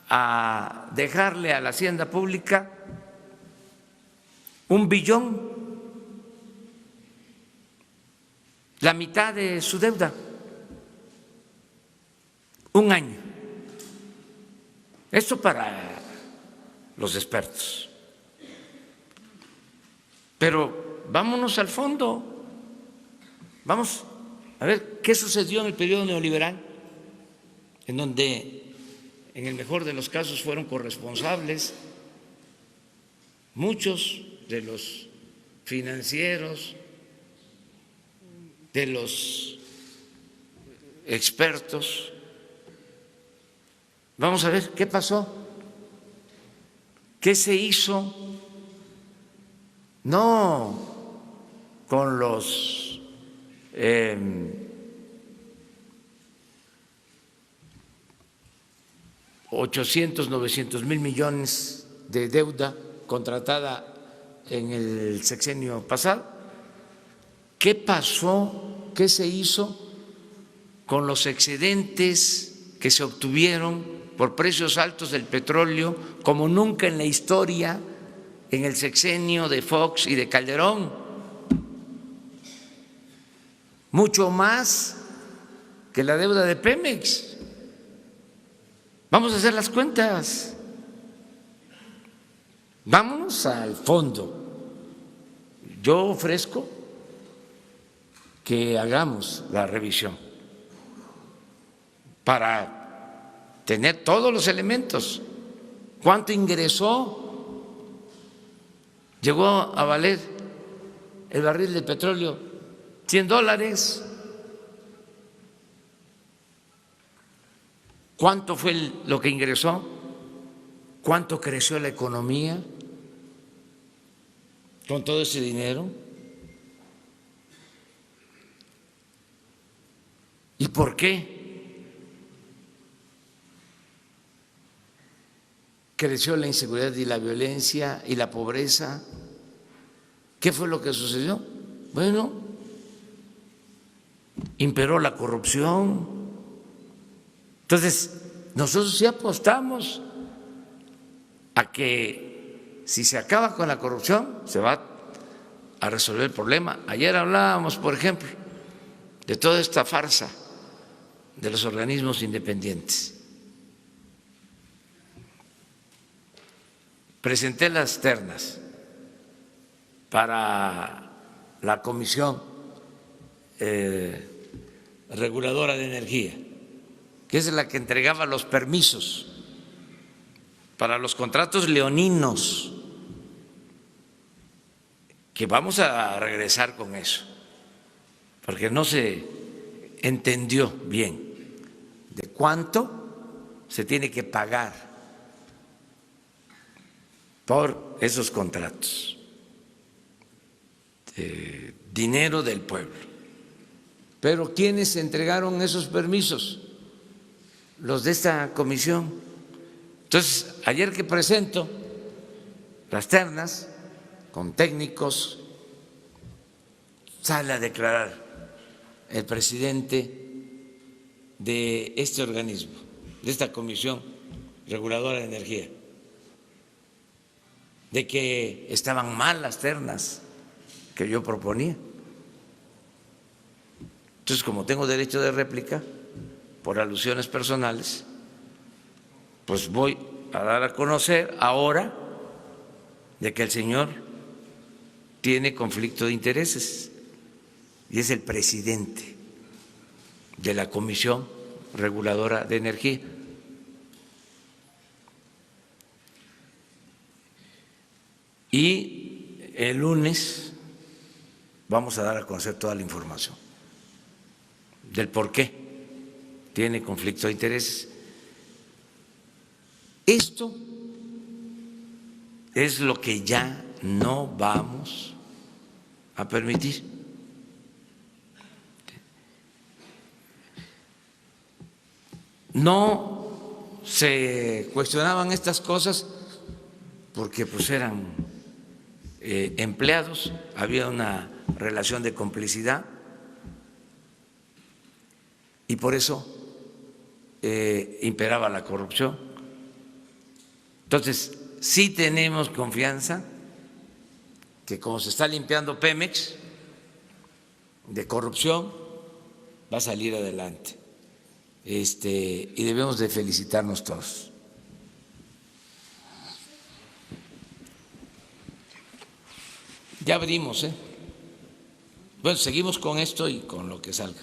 A: a dejarle a la hacienda pública 1 billón la mitad de su deuda, un año. Esto para los expertos. Pero vámonos al fondo, vamos a ver qué sucedió en el periodo neoliberal, en donde en el mejor de los casos fueron corresponsables muchos de los financieros, de los expertos. Vamos a ver qué pasó, qué se hizo, no con los 800, 900 mil millones de deuda contratada en el sexenio pasado. ¿Qué pasó? ¿Qué se hizo con los excedentes que se obtuvieron por precios altos del petróleo como nunca en la historia en el sexenio de Fox y de Calderón? Mucho más que la deuda de Pemex. Vamos a hacer las cuentas. Vámonos al fondo. Yo ofrezco que hagamos la revisión para tener todos los elementos. ¿Cuánto ingresó? Llegó a valer el barril de petróleo $100. ¿Cuánto fue lo que ingresó? ¿Cuánto creció la economía con todo ese dinero? ¿Y por qué creció la inseguridad y la violencia y la pobreza? ¿Qué fue lo que sucedió? Bueno, imperó la corrupción. Entonces, nosotros sí apostamos a que si se acaba con la corrupción, se va a resolver el problema. Ayer hablábamos, por ejemplo, de toda esta farsa de los organismos independientes. Presenté las ternas para la Comisión Reguladora de Energía, que es la que entregaba los permisos para los contratos leoninos, que vamos a regresar con eso, porque no se entendió bien de cuánto se tiene que pagar por esos contratos, dinero del pueblo. Pero ¿quiénes entregaron esos permisos? Los de esta comisión. Entonces, ayer que presento las ternas con técnicos, sale a declarar el presidente de este organismo, de esta Comisión Reguladora de Energía, de que estaban mal las ternas que yo proponía. Entonces, como tengo derecho de réplica por alusiones personales, pues voy a dar a conocer ahora de que el señor tiene conflicto de intereses y es el presidente de la Comisión Reguladora de Energía. Y el lunes vamos a dar a conocer toda la información del por qué tiene conflicto de intereses. Esto es lo que ya no vamos a permitir. No se cuestionaban estas cosas porque pues eran empleados, había una relación de complicidad y por eso imperaba la corrupción. Entonces, sí tenemos confianza que como se está limpiando Pemex, de corrupción va a salir adelante. Y debemos de felicitarnos todos. Ya abrimos, Bueno, seguimos con esto y con lo que salga.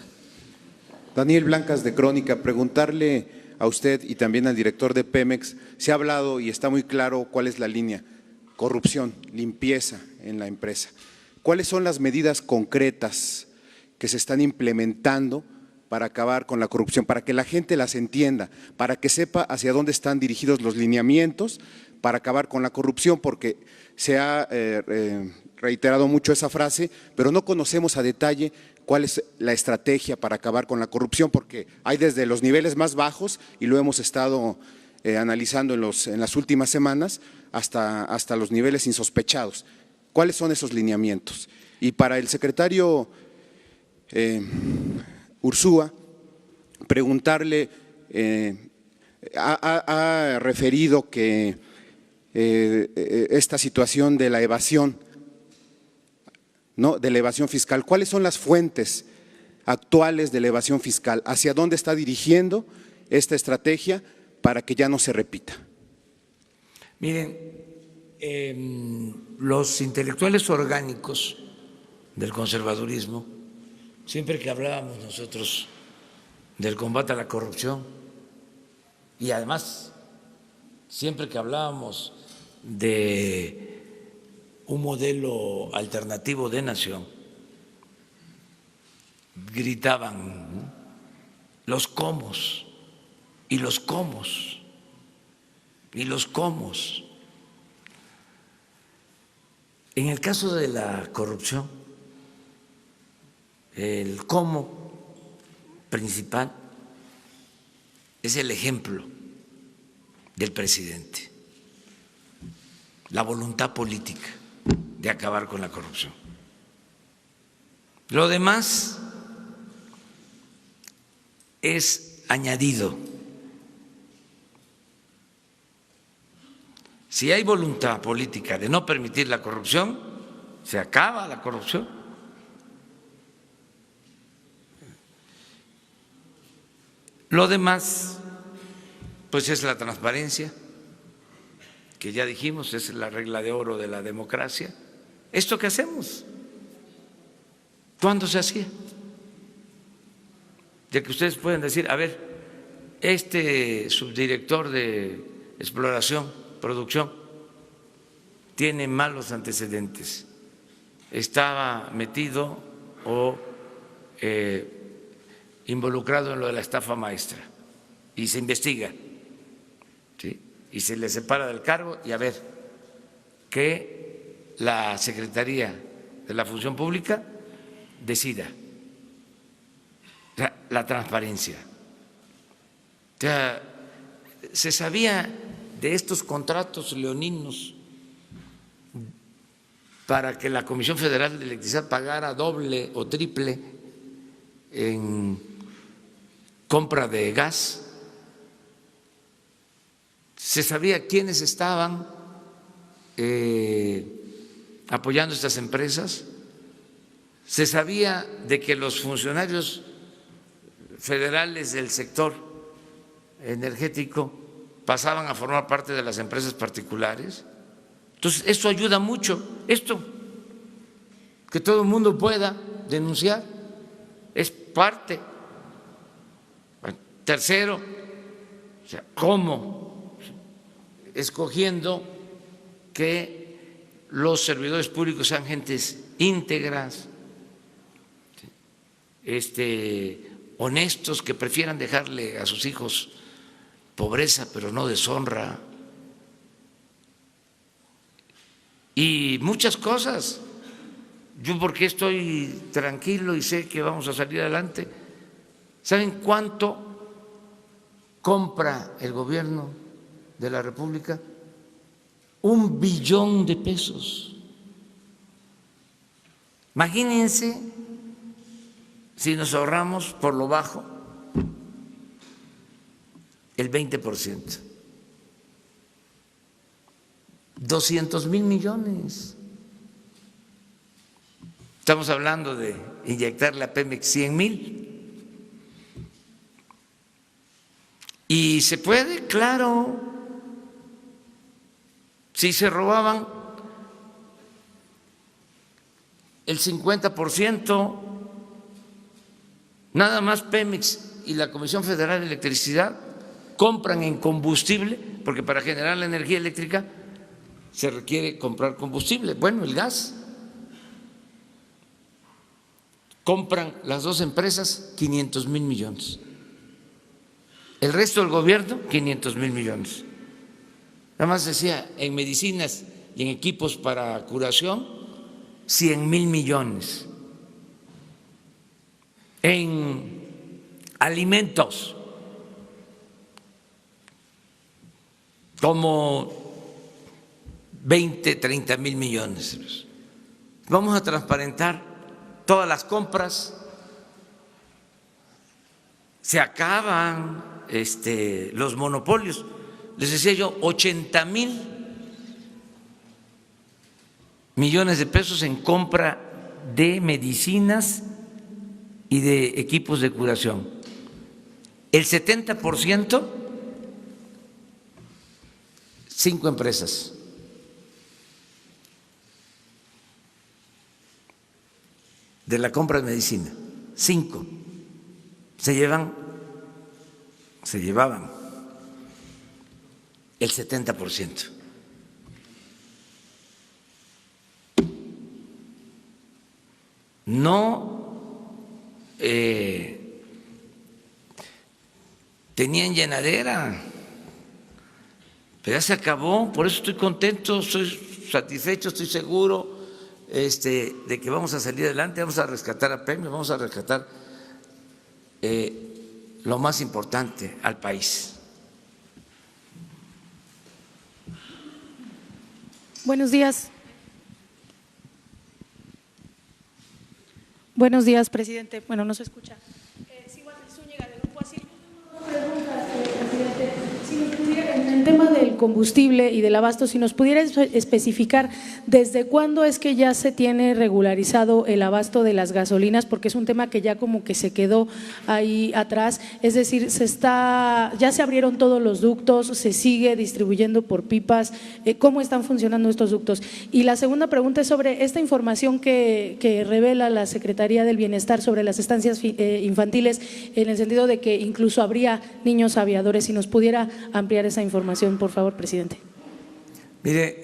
G: Daniel Blancas, de Crónica, preguntarle a usted y también al director de Pemex, se ha hablado y está muy claro cuál es la línea: corrupción, limpieza en la empresa. ¿Cuáles son las medidas concretas que se están implementando para acabar con la corrupción, para que la gente las entienda, para que sepa hacia dónde están dirigidos los lineamientos para acabar con la corrupción? Porque se ha reiterado mucho esa frase, pero no conocemos a detalle cuál es la estrategia para acabar con la corrupción, porque hay desde los niveles más bajos, y lo hemos estado analizando en las últimas semanas, hasta los niveles insospechados. ¿Cuáles son esos lineamientos? Y para el secretario Ursúa, preguntarle, ha referido que esta situación de la evasión, ¿no?, de la evasión fiscal, ¿cuáles son las fuentes actuales de la evasión fiscal? ¿Hacia dónde está dirigiendo esta estrategia para que ya no se repita?
A: Miren, los intelectuales orgánicos del conservadurismo, siempre que hablábamos nosotros del combate a la corrupción, y además siempre que hablábamos de un modelo alternativo de nación, gritaban los comos y los comos y los comos. En el caso de la corrupción, el cómo principal es el ejemplo del presidente, la voluntad política de acabar con la corrupción. Lo demás es añadido. Si hay voluntad política de no permitir la corrupción, se acaba la corrupción. Lo demás, pues es la transparencia, que ya dijimos, es la regla de oro de la democracia. ¿Esto qué hacemos? ¿Cuándo se hacía? Ya que ustedes pueden decir, a ver, este subdirector de exploración, producción, tiene malos antecedentes, estaba metido o involucrado en lo de la estafa maestra, y se investiga, ¿sí?, y se le separa del cargo, y a ver, que la Secretaría de la Función Pública decida. O sea, la transparencia. O sea, se sabía de estos contratos leoninos para que la Comisión Federal de Electricidad pagara doble o triple en compra de gas. Se sabía quiénes estaban apoyando estas empresas. Se sabía de que los funcionarios federales del sector energético pasaban a formar parte de las empresas particulares. Entonces, esto ayuda mucho. Esto, que todo el mundo pueda denunciar, es parte. Tercero, o sea, ¿cómo? Escogiendo que los servidores públicos sean gentes íntegras, honestos, que prefieran dejarle a sus hijos pobreza, pero no deshonra, y muchas cosas. Yo, porque estoy tranquilo y sé que vamos a salir adelante. ¿Saben cuánto compra el gobierno de la República? 1 billón de pesos. Imagínense si nos ahorramos por lo bajo el 20%, 200,000 millones. Estamos hablando de inyectarle a Pemex 100,000. Y se puede, claro. Si se robaban el 50%, nada más Pemex y la Comisión Federal de Electricidad compran en combustible, porque para generar la energía eléctrica se requiere comprar combustible, bueno, el gas. Compran las dos empresas 500,000 millones. El resto del gobierno, 500,000 millones. Nada más decía, en medicinas y en equipos para curación, 100,000 millones. En alimentos, como 20, 30,000 millones. Vamos a transparentar todas las compras, se acaban los monopolios. Les decía yo, 80,000 millones de pesos en compra de medicinas y de equipos de curación. El 70%, 5 empresas. De la compra de medicina, 5 se llevaban el 70%. No tenían llenadera, pero ya se acabó. Por eso estoy contento, estoy satisfecho, estoy seguro de que vamos a salir adelante, vamos a rescatar a Pemex, vamos a rescatar lo más importante, al país.
H: Buenos días. Buenos días, presidente. Bueno, no se escucha. Zúñiga, del Grupo Asir. Preguntas, presidente. Si nos pudiera, en el tema del combustible y del abasto, si nos pudiera especificar desde cuándo es que ya se tiene regularizado el abasto de las gasolinas, porque es un tema que ya como que se quedó ahí atrás. Es decir, ya se abrieron todos los ductos, se sigue distribuyendo por pipas. ¿Cómo están funcionando estos ductos? Y la segunda pregunta es sobre esta información que revela la Secretaría del Bienestar sobre las estancias infantiles, en el sentido de que incluso habría niños aviadores. Si nos pudiera ampliar esa información, por favor, presidente.
A: Mire,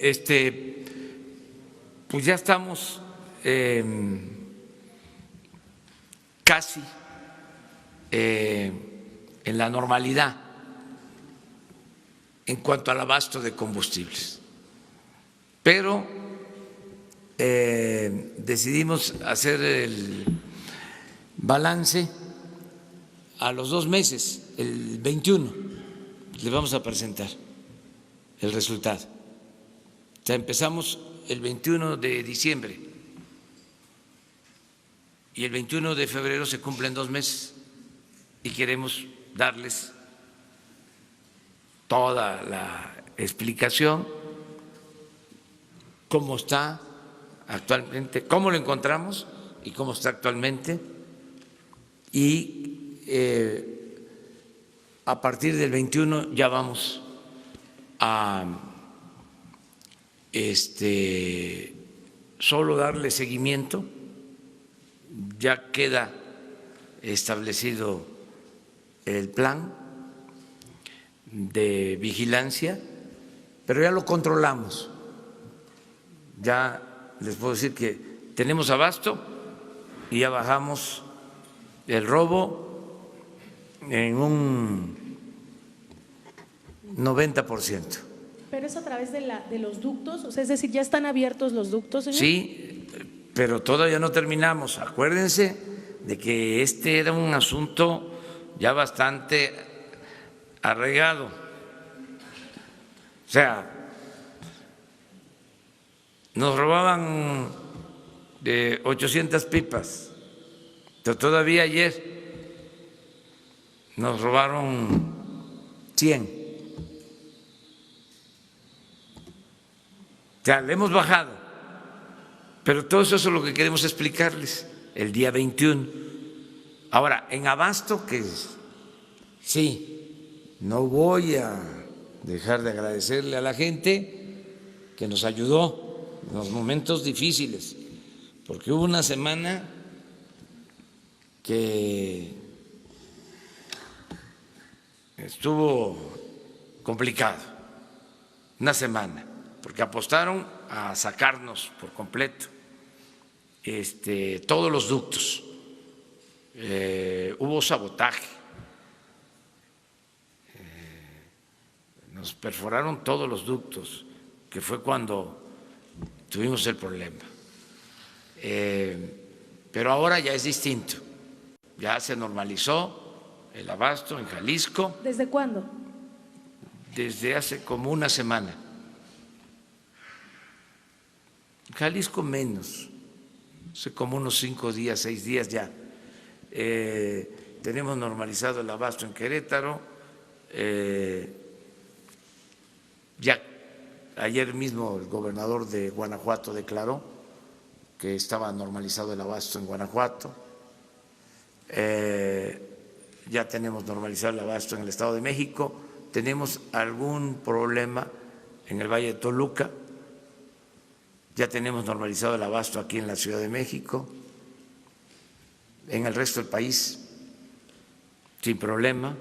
A: pues ya estamos casi en la normalidad en cuanto al abasto de combustibles, pero decidimos hacer el balance a los 2 meses, el 21, le vamos a presentar el resultado. O sea, empezamos el 21 de diciembre y el 21 de febrero se cumplen 2 meses y queremos darles toda la explicación, cómo está actualmente, cómo lo encontramos y cómo está actualmente, y a partir del 21 ya vamos a solo darle seguimiento. Ya queda establecido el plan de vigilancia, pero ya lo controlamos. Ya les puedo decir que tenemos abasto y ya bajamos el robo en un 90%.
H: ¿Pero es a través de los ductos? O sea, es decir, ¿ya están abiertos los ductos, señor?
A: Sí, pero todavía no terminamos. Acuérdense de que este era un asunto ya bastante arraigado. O sea, nos robaban de 800 pipas, pero todavía ayer nos robaron 100. O sea, le hemos bajado Pero todo eso es lo que queremos explicarles el día 21. Ahora, en abasto, que sí, no voy a dejar de agradecerle a la gente que nos ayudó en los momentos difíciles, porque hubo una semana que estuvo complicado, una semana, porque apostaron a sacarnos por completo todos los ductos, hubo sabotaje, nos perforaron todos los ductos, que fue cuando tuvimos el problema. Pero ahora ya es distinto, ya se normalizó el abasto en Jalisco.
H: ¿Desde cuándo?
A: Desde hace como una semana. Jalisco menos, hace como unos 5 días, 6 días ya. Tenemos normalizado el abasto en Querétaro. Ya ayer mismo el gobernador de Guanajuato declaró que estaba normalizado el abasto en Guanajuato. Ya tenemos normalizado el abasto en el Estado de México. Tenemos algún problema en el Valle de Toluca. Ya tenemos normalizado el abasto aquí en la Ciudad de México. En el resto del país, sin problema.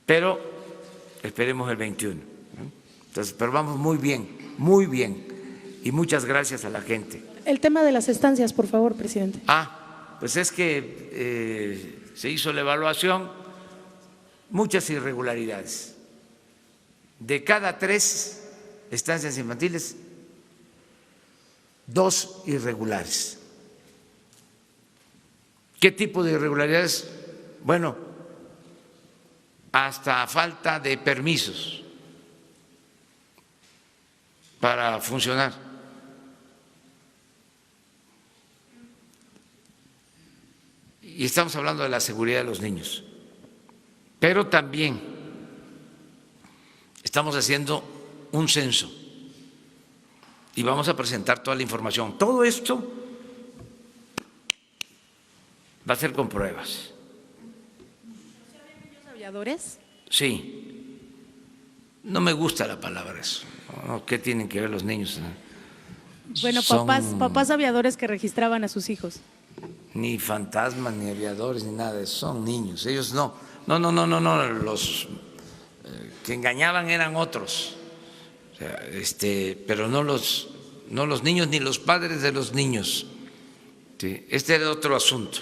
A: Pero esperemos el 21. Entonces, pero vamos muy bien, muy bien. Y muchas gracias a la gente.
H: El tema de las estancias, por favor, presidente.
A: Pues es que se hizo la evaluación, muchas irregularidades. De cada 3 estancias infantiles, 2 irregulares. ¿Qué tipo de irregularidades? Bueno, hasta falta de permisos para funcionar. Y estamos hablando de la seguridad de los niños. Pero también estamos haciendo un censo y vamos a presentar toda la información. Todo esto va a ser con pruebas.
H: ¿Niños aviadores?
A: Sí. No me gusta la palabra eso. ¿Qué tienen que ver los niños?
H: Bueno, papás aviadores que registraban a sus hijos.
A: Ni fantasmas, ni aviadores, ni nada de eso. Son niños. Ellos no. No. Los que engañaban eran otros. O sea, pero no los niños ni los padres de los niños. ¿Sí? Este era otro asunto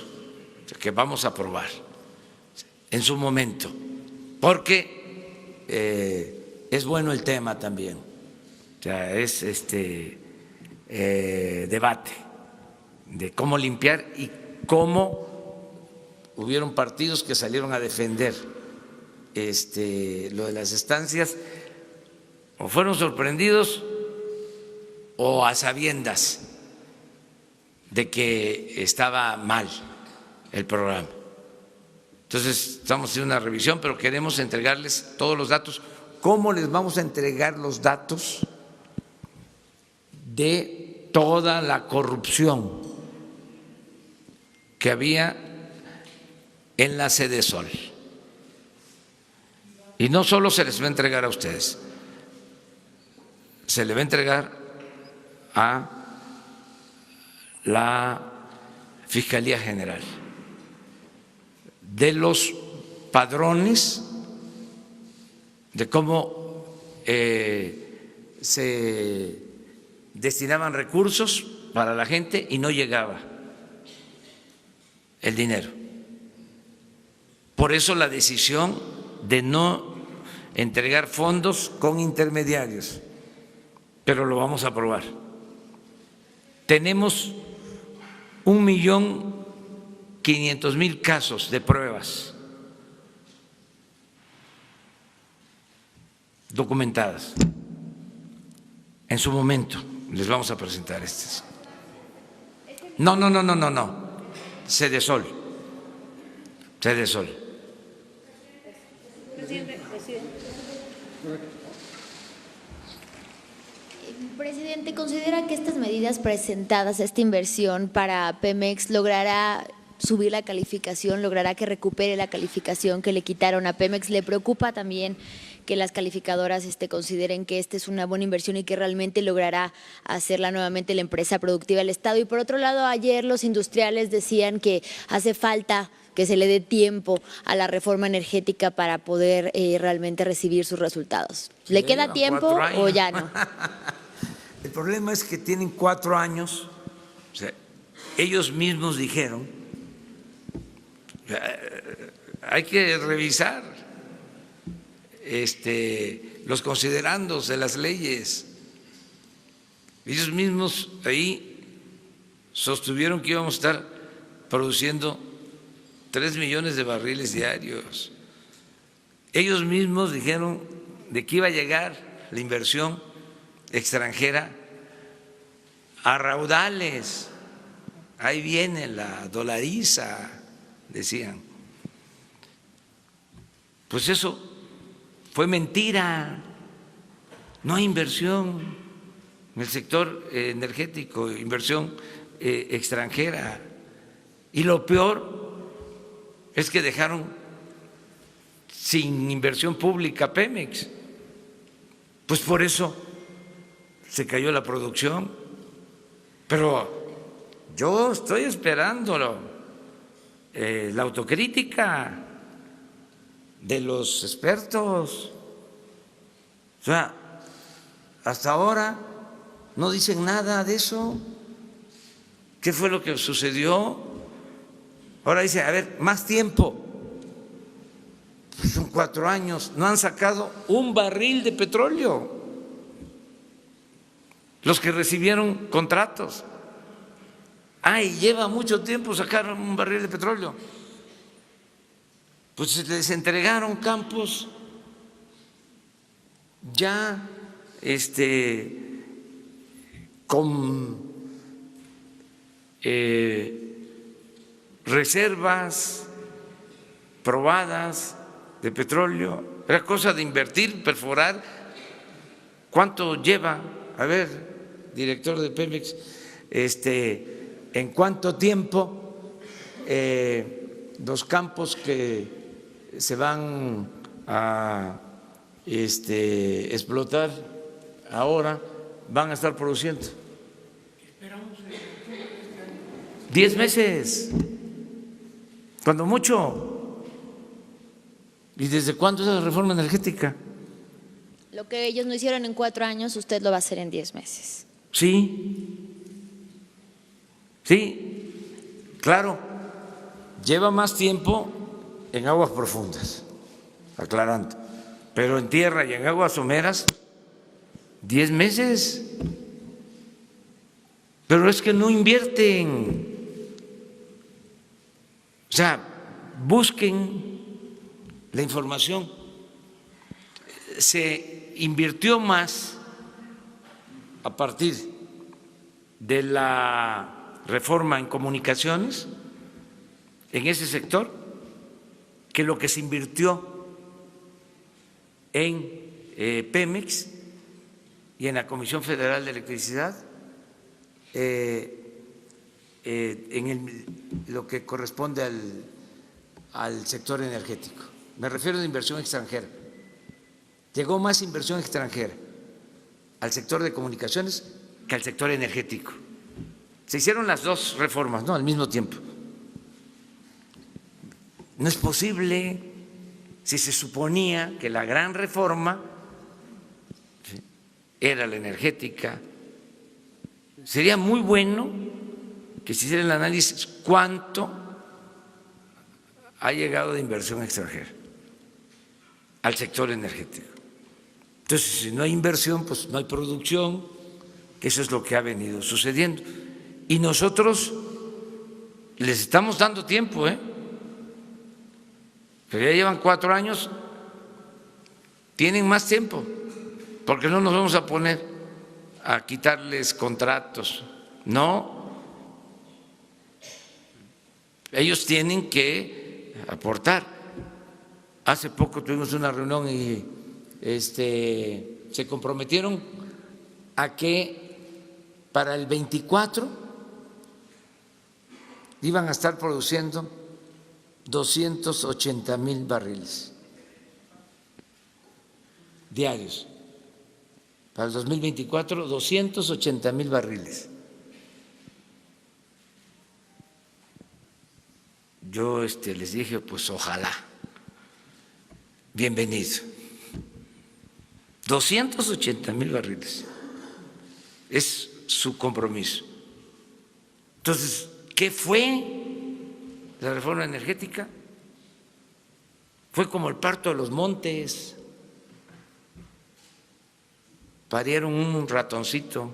A: que vamos a aprobar en su momento, porque es bueno el tema también. O sea, es debate de cómo limpiar y cómo hubieron partidos que salieron a defender lo de las estancias, o fueron sorprendidos o a sabiendas de que estaba mal el programa. Entonces estamos haciendo una revisión, pero queremos entregarles todos los datos. ¿Cómo les vamos a entregar los datos de toda la corrupción que había en la Sedesol? Y no solo se les va a entregar a ustedes, se le va a entregar a la Fiscalía General, de los padrones, de cómo se destinaban recursos para la gente y no llegaba el dinero. Por eso la decisión de no entregar fondos con intermediarios, pero lo vamos a aprobar. Tenemos 1.500.000 casos de pruebas documentadas. En su momento les vamos a presentar estas. No. Sedesol.
I: Presidente, ¿considera que estas medidas presentadas, esta inversión para Pemex, logrará subir la calificación, logrará que recupere la calificación que le quitaron a Pemex? ¿Le preocupa también que las calificadoras consideren que esta es una buena inversión y que realmente logrará hacerla nuevamente la empresa productiva del Estado? Y por otro lado, ayer los industriales decían que hace falta que se le dé tiempo a la reforma energética para poder realmente recibir sus resultados. ¿Le queda tiempo o ya no?
A: El problema es que tienen 4 años, o sea, ellos mismos dijeron, hay que revisar los considerandos de las leyes. Ellos mismos ahí sostuvieron que íbamos a estar produciendo 3 millones de barriles diarios. Ellos mismos dijeron de que iba a llegar la inversión extranjera a raudales. Ahí viene la dolariza, decían. Pues eso fue mentira. No hay inversión en el sector energético, inversión extranjera. Y lo peor es que dejaron sin inversión pública Pemex. Pues por eso se cayó la producción. Pero yo estoy esperando la autocrítica de los expertos. O sea, hasta ahora no dicen nada de eso. ¿Qué fue lo que sucedió? Ahora dice, a ver, más tiempo. Pues son 4 años, no han sacado un barril de petróleo los que recibieron contratos. Y lleva mucho tiempo sacar un barril de petróleo. Pues se les entregaron campos ya con reservas probadas de petróleo. Era cosa de invertir, perforar. ¿Cuánto lleva? A ver, director de Pemex, ¿en cuánto tiempo los campos que se van a explotar ahora van a estar produciendo? 10 meses, cuando mucho. ¿Y desde cuándo es la reforma energética?
I: Lo que ellos no hicieron en 4 años, usted lo va a hacer en 10 meses.
A: Sí, claro, lleva más tiempo en aguas profundas, aclarando, pero en tierra y en aguas someras, 10 meses. Pero es que no invierten. O sea, busquen la información. Se invirtió más a partir de la reforma en comunicaciones en ese sector que lo que se invirtió en Pemex y en la Comisión Federal de Electricidad, en lo que corresponde al sector energético. Me refiero a inversión extranjera. Llegó más inversión extranjera al sector de comunicaciones que al sector energético. Se hicieron las 2 reformas, ¿no?, al mismo tiempo. No es posible, si se suponía que la gran reforma era la energética. Sería muy bueno que se hiciera el análisis cuánto ha llegado de inversión extranjera al sector energético. Entonces, si no hay inversión, pues no hay producción, que eso es lo que ha venido sucediendo. Y nosotros les estamos dando tiempo, pero ya llevan 4 años, tienen más tiempo, porque no nos vamos a poner a quitarles contratos, no. Ellos tienen que aportar. Hace poco tuvimos una reunión y se comprometieron a que para el 24 iban a estar produciendo 280,000 barriles diarios. Para el 2024, 280,000 barriles. Yo les dije, pues ojalá, bienvenido. 280,000 barriles. Es su compromiso. Entonces, ¿qué fue la reforma energética? Fue como el parto de los montes. Parieron un ratoncito.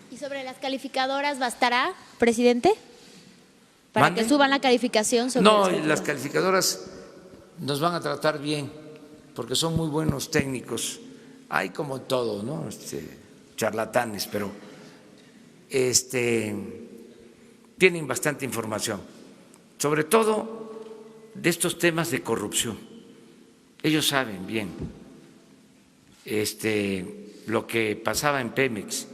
I: ¿Y sobre las calificadoras bastará, presidente? ¿Para
A: ¿Mande?
I: que suban la calificación? Sobre
A: No,
I: las
A: las calificadoras nos van a tratar bien, porque son muy buenos técnicos. Hay como todo, ¿no? Charlatanes, pero tienen bastante información, sobre todo de estos temas de corrupción. Ellos saben bien lo que pasaba en Pemex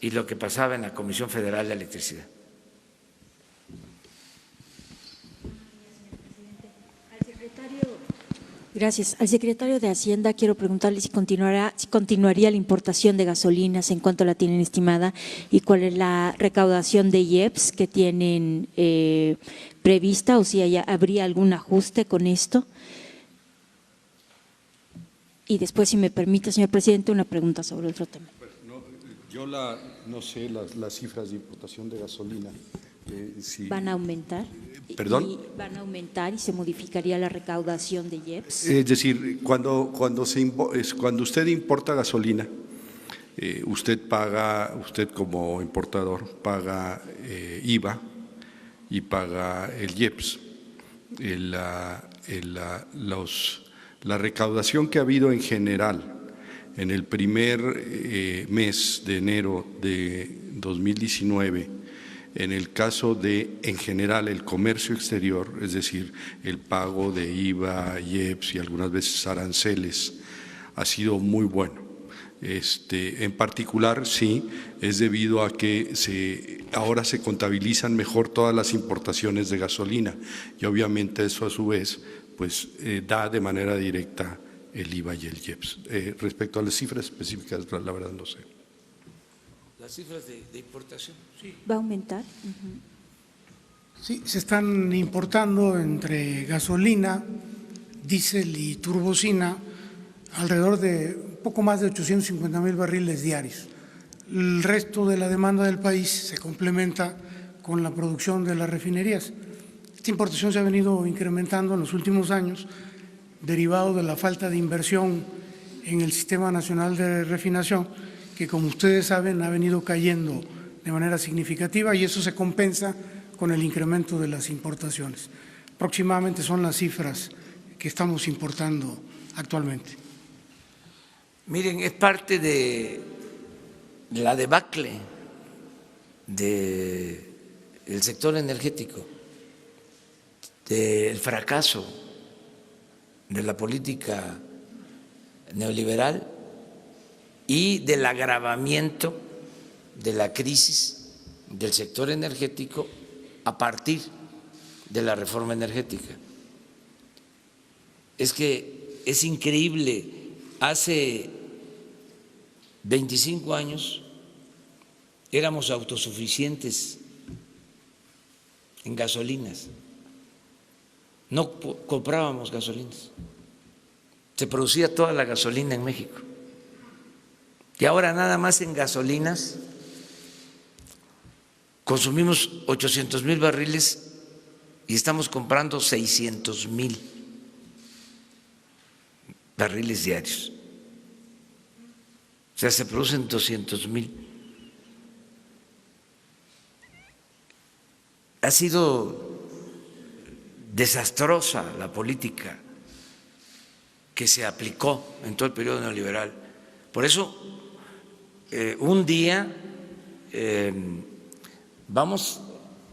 A: y lo que pasaba en la Comisión Federal de Electricidad.
J: Gracias. Al secretario de Hacienda quiero preguntarle si continuaría la importación de gasolinas, en cuánto la tienen estimada y cuál es la recaudación de IEPS que tienen prevista, o si habría algún ajuste con esto. Y después, si me permite, señor presidente, una pregunta sobre otro tema.
C: Yo no sé las cifras de importación de gasolina. Si
J: ¿Van a aumentar?
C: ¿Perdón?
J: ¿Van a aumentar y se modificaría la recaudación de IEPS?
C: Es decir, cuando usted importa gasolina, usted como importador paga IVA y paga el IEPS. La recaudación que ha habido en general en el primer mes de enero de 2019, en el caso de, en general, el comercio exterior, es decir, el pago de IVA, IEPS y algunas veces aranceles, ha sido muy bueno. En particular, sí, es debido a que ahora se contabilizan mejor todas las importaciones de gasolina y obviamente eso a su vez pues da de manera directa el IVA y el IEPS. Respecto a las cifras específicas, la verdad no sé.
A: Las cifras de importación, sí.
J: ¿Va a aumentar?
E: Sí, se están importando entre gasolina, diésel y turbocina alrededor de un poco más de 850,000 barriles diarios. El resto de la demanda del país se complementa con la producción de las refinerías. Esta importación se ha venido incrementando en los últimos años, derivado de la falta de inversión en el Sistema Nacional de Refinación, que como ustedes saben ha venido cayendo de manera significativa y eso se compensa con el incremento de las importaciones. Aproximadamente son las cifras que estamos importando actualmente.
A: Miren, es parte de la debacle del sector energético, del fracaso de la política neoliberal y del agravamiento de la crisis del sector energético a partir de la reforma energética. Es que es increíble, hace 25 años éramos autosuficientes en gasolinas, no comprábamos gasolinas, se producía toda la gasolina en México. Y ahora nada más en gasolinas consumimos 800,000 barriles y estamos comprando 600,000 barriles diarios. O sea, se producen 200,000. Ha sido desastrosa la política que se aplicó en todo el periodo neoliberal. Por eso, un día vamos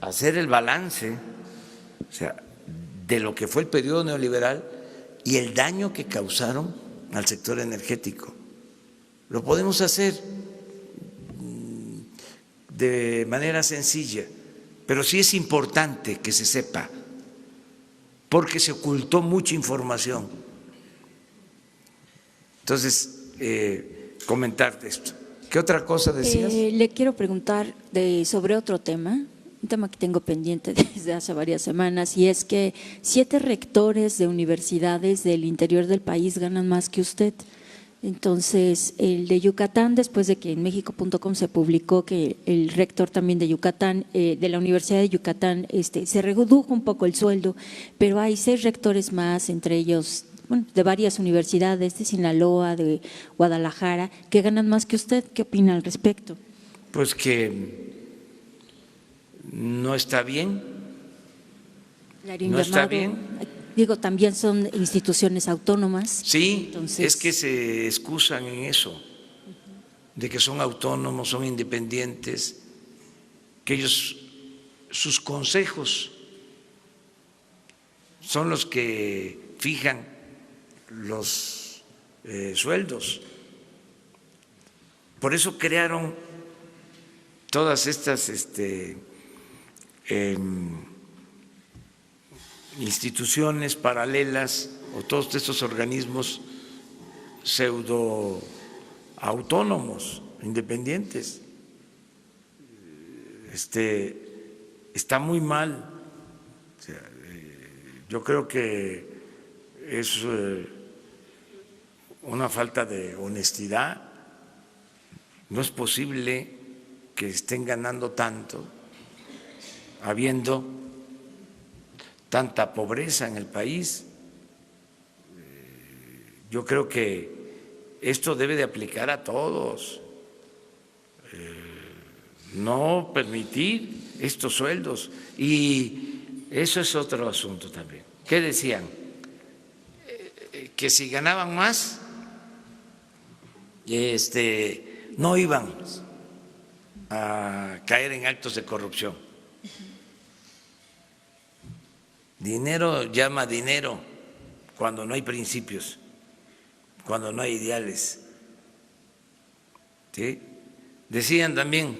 A: a hacer el balance, o sea, de lo que fue el periodo neoliberal y el daño que causaron al sector energético. Lo podemos hacer de manera sencilla, pero sí es importante que se sepa, porque se ocultó mucha información. Entonces, comentarte esto. ¿Qué otra cosa decías?
J: Le quiero preguntar sobre otro tema, un tema que tengo pendiente desde hace varias semanas, y es que 7 rectores de universidades del interior del país ganan más que usted. Entonces, el de Yucatán, después de que en México.com se publicó que el rector también de Yucatán, de la Universidad de Yucatán, se redujo un poco el sueldo, pero hay 6 rectores más, entre ellos, bueno, de varias universidades, de Sinaloa, de Guadalajara, que ganan más que usted. ¿Qué opina al respecto?
A: Pues que no está bien. No está bien.
J: Digo, también son instituciones autónomas.
A: Sí,
J: entonces,
A: es que se excusan en eso, de que son autónomos, son independientes, que ellos, sus consejos son los que fijan los sueldos. Por eso crearon todas estas instituciones paralelas o todos estos organismos pseudo autónomos, independientes. Está muy mal. O sea, yo creo que es una falta de honestidad. No es posible que estén ganando tanto habiendo tanta pobreza en el país. Yo creo que esto debe de aplicar a todos, no permitir estos sueldos. Y eso es otro asunto también. ¿Qué decían? Que si ganaban más, no iban a caer en actos de corrupción. Dinero llama dinero cuando no hay principios, cuando no hay ideales. ¿Sí? Decían también,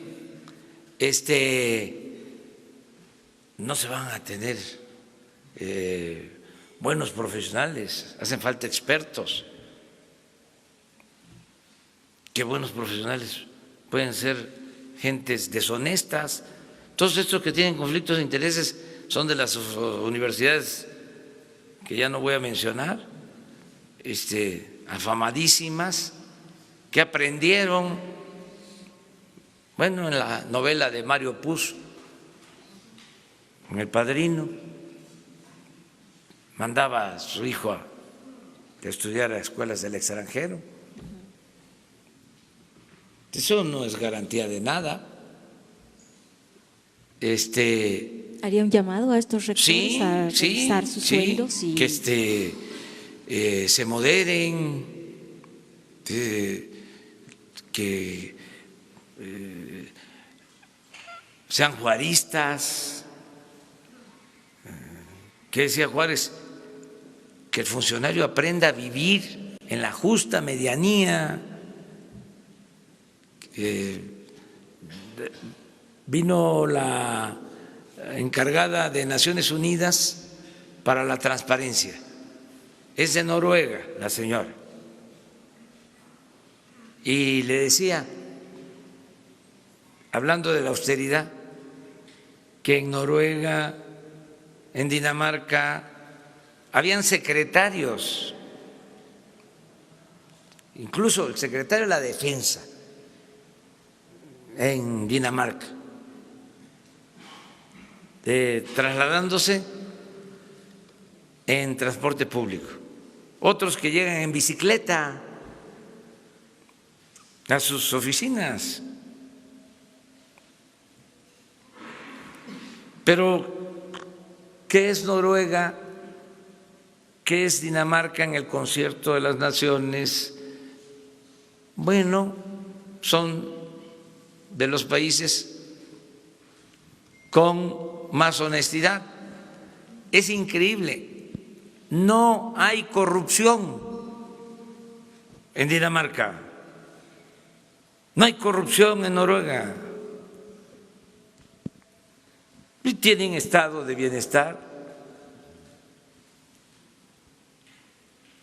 A: no se van a tener buenos profesionales, hacen falta expertos. ¿Qué buenos profesionales? Pueden ser gentes deshonestas. Todos estos que tienen conflictos de intereses son de las universidades que ya no voy a mencionar, afamadísimas, que aprendieron, bueno, en la novela de Mario Puzo, en El Padrino, mandaba a su hijo a estudiar a escuelas del extranjero. Eso no es garantía de nada.
J: ¿Haría un llamado a estos rectores a revisar sus sueldos? Y
A: que se moderen, que sean juaristas. ¿Qué decía Juárez? Que el funcionario aprenda a vivir en la justa medianía. Vino la encargada de Naciones Unidas para la transparencia. Es de Noruega la señora. Y le decía, hablando de la austeridad, que en Noruega, en Dinamarca, habían secretarios, incluso el secretario de la Defensa en Dinamarca, trasladándose en transporte público, otros que llegan en bicicleta a sus oficinas. Pero, ¿qué es Noruega? ¿Qué es Dinamarca en el concierto de las naciones? Bueno, son de los países con más honestidad. Es increíble, no hay corrupción en Dinamarca. No hay corrupción en Noruega. Y tienen estado de bienestar.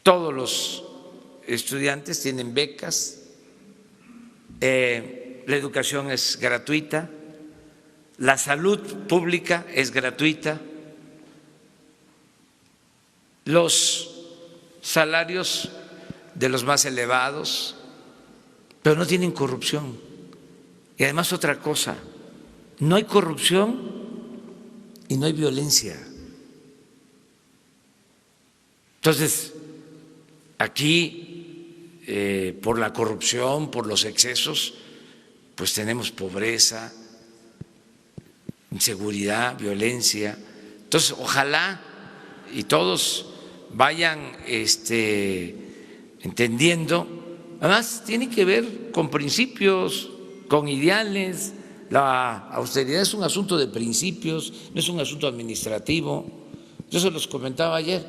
A: Todos los estudiantes tienen becas. La educación es gratuita. La salud pública es gratuita. Los salarios de los más elevados, pero no tienen corrupción. Y además otra cosa, no hay corrupción y no hay violencia. Entonces, aquí, por la corrupción, por los excesos, pues tenemos pobreza, inseguridad, violencia. Entonces, ojalá y todos vayan entendiendo. Además, tiene que ver con principios, con ideales. La austeridad es un asunto de principios, no es un asunto administrativo. Yo se los comentaba ayer,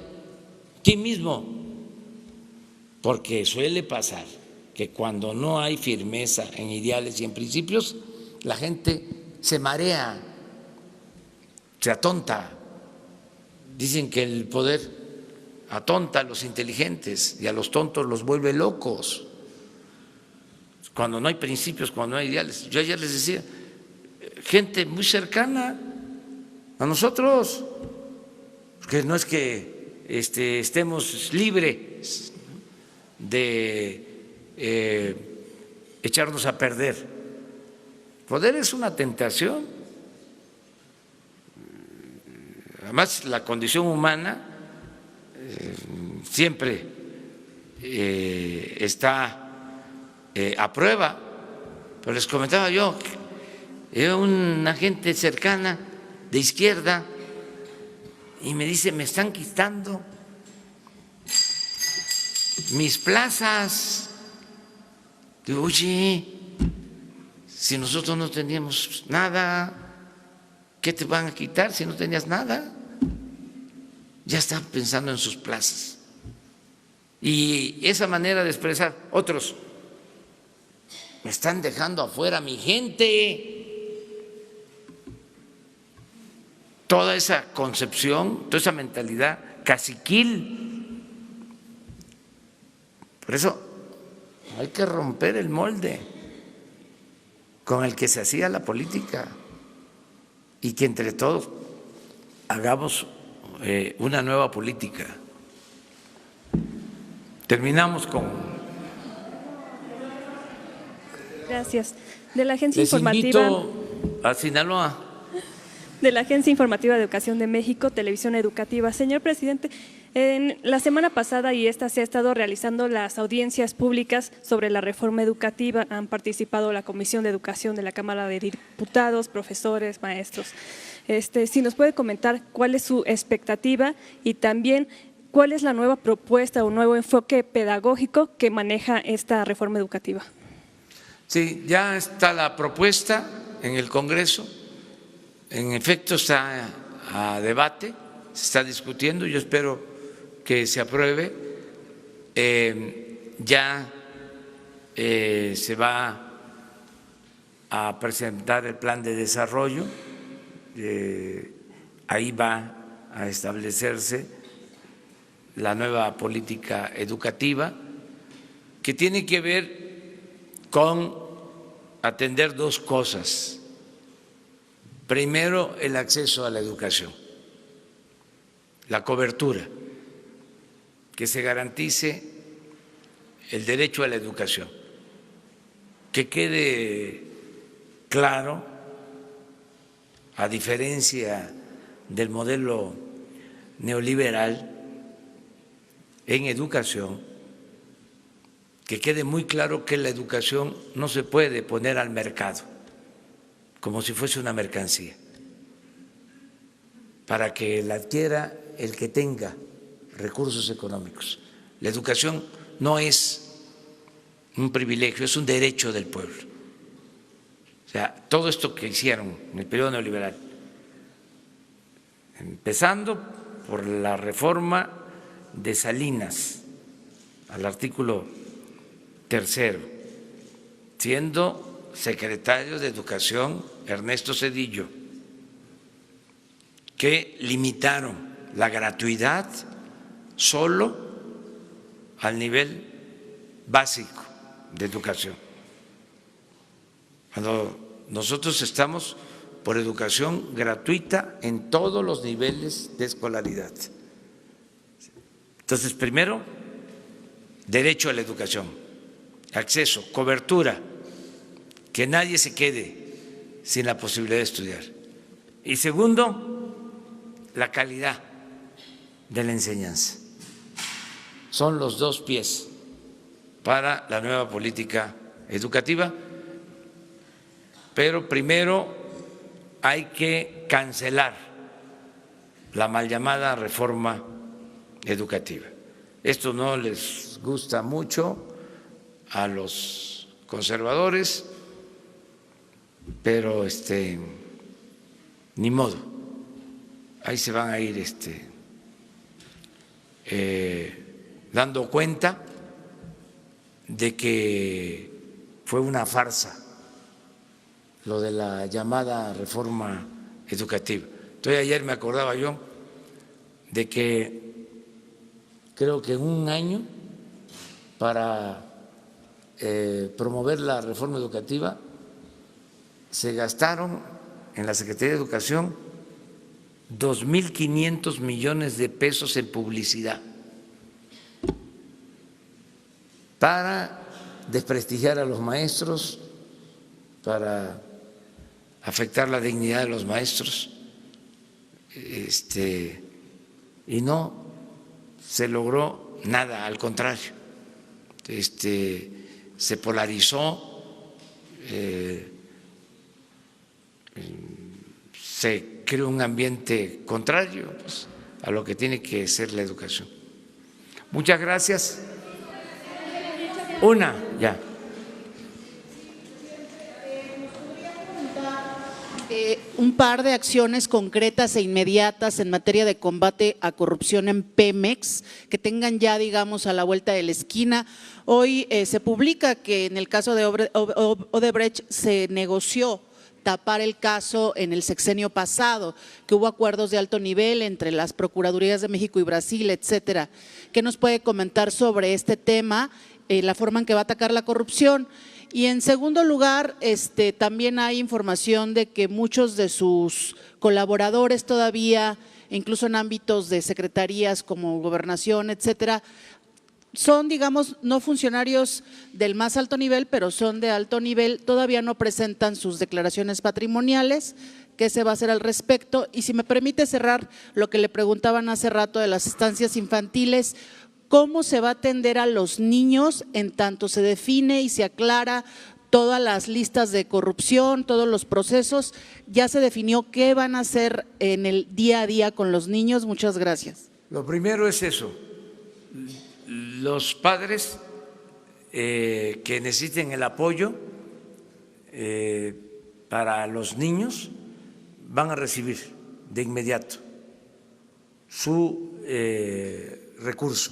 A: aquí mismo, porque suele pasar que cuando no hay firmeza en ideales y en principios, la gente se marea, se atonta. Dicen que el poder atonta a los inteligentes y a los tontos los vuelve locos. Cuando no hay principios, cuando no hay ideales. Yo ayer les decía, gente muy cercana a nosotros, porque no es que estemos libres de echarnos a perder. Poder es una tentación. Además, la condición humana siempre está a prueba. Pero les comentaba yo, una gente cercana de izquierda y me dice, me están quitando mis plazas. Digo, oye, si nosotros no teníamos nada, ¿qué te van a quitar si no tenías nada? Ya están pensando en sus plazas. Y esa manera de expresar, otros, me están dejando afuera mi gente. Toda esa concepción, toda esa mentalidad caciquil. Por eso hay que romper el molde con el que se hacía la política y que entre todos hagamos una nueva política. Terminamos con...
K: Gracias. De la Agencia
A: Les
K: Informativa...
A: invito a Sinaloa.
K: De la Agencia Informativa de Educación de México, Televisión Educativa. Señor presidente, en la semana pasada y esta se ha estado realizando las audiencias públicas sobre la reforma educativa. Han participado la Comisión de Educación de la Cámara de Diputados, profesores, maestros. Si nos puede comentar cuál es su expectativa y también cuál es la nueva propuesta o nuevo enfoque pedagógico que maneja esta reforma educativa.
A: Sí, ya está la propuesta en el Congreso. En efecto, está a debate, se está discutiendo. Yo espero que se apruebe. Ya se va a presentar el plan de desarrollo. Ahí va a establecerse la nueva política educativa, que tiene que ver con atender dos cosas. Primero, el acceso a la educación, la cobertura, que se garantice el derecho a la educación, que quede claro, a diferencia del modelo neoliberal en educación, que quede muy claro que la educación no se puede poner al mercado como si fuese una mercancía, para que la adquiera el que tenga recursos económicos. La educación no es un privilegio, es un derecho del pueblo. O sea, todo esto que hicieron en el periodo neoliberal, empezando por la reforma de Salinas al artículo 3, siendo secretario de Educación Ernesto Zedillo, que limitaron la gratuidad solo al nivel básico de educación. Cuando nosotros estamos por educación gratuita en todos los niveles de escolaridad. Entonces, primero, derecho a la educación, acceso, cobertura, que nadie se quede sin la posibilidad de estudiar. Y segundo, la calidad de la enseñanza. Son los dos pies para la nueva política educativa, pero primero hay que cancelar la mal llamada reforma educativa. Esto no les gusta mucho a los conservadores, pero ni modo, ahí se van a ir dando cuenta de que fue una farsa lo de la llamada reforma educativa. Entonces ayer me acordaba yo de que creo que en un año para promover la reforma educativa se gastaron en la Secretaría de Educación 2.500 millones de pesos en publicidad para desprestigiar a los maestros, para afectar la dignidad de los maestros, y no se logró nada, al contrario, se polarizó, se creó un ambiente contrario pues, a lo que tiene que ser la educación. Muchas gracias. Una, ya.
L: Un par de acciones concretas e inmediatas en materia de combate a corrupción en Pemex, que tengan ya, digamos, a la vuelta de la esquina. Hoy se publica que en el caso de Odebrecht se negoció tapar el caso en el sexenio pasado, que hubo acuerdos de alto nivel entre las Procuradurías de México y Brasil, etcétera. ¿Qué nos puede comentar sobre este tema, la forma en que va a atacar la corrupción? Y en segundo lugar, también hay información de que muchos de sus colaboradores todavía, incluso en ámbitos de secretarías como gobernación, etcétera, son, digamos, no funcionarios del más alto nivel, pero son de alto nivel, todavía no presentan sus declaraciones patrimoniales. ¿Qué se va a hacer al respecto? Y si me permite cerrar lo que le preguntaban hace rato de las estancias infantiles, ¿cómo se va a atender a los niños en tanto se define y se aclara todas las listas de corrupción, todos los procesos? ¿Ya se definió qué van a hacer en el día a día con los niños? Muchas gracias.
A: Lo primero es eso. Los padres que necesiten el apoyo para los niños van a recibir de inmediato su recurso,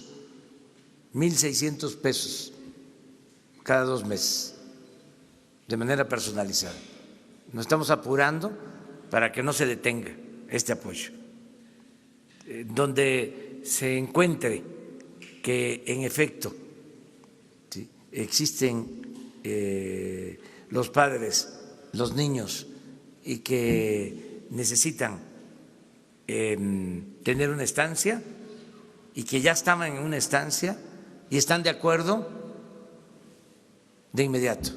A: 1.600 pesos cada 2 meses, de manera personalizada. Nos estamos apurando para que no se detenga este apoyo. Donde se encuentre que en efecto ¿sí? existen los padres, los niños y que necesitan tener una estancia y que ya estaban en una estancia y están de acuerdo, de inmediato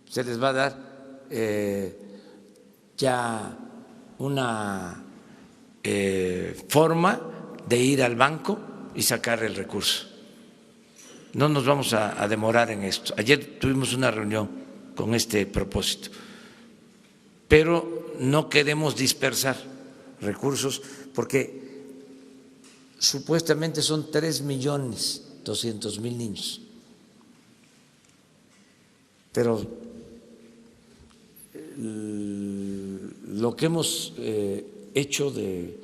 A: se les va a dar ya una forma de ir al banco y sacar el recurso. No nos vamos a demorar en esto. Ayer tuvimos una reunión con este propósito, pero no queremos dispersar recursos porque supuestamente son 3.200.000 niños, pero lo que hemos hecho de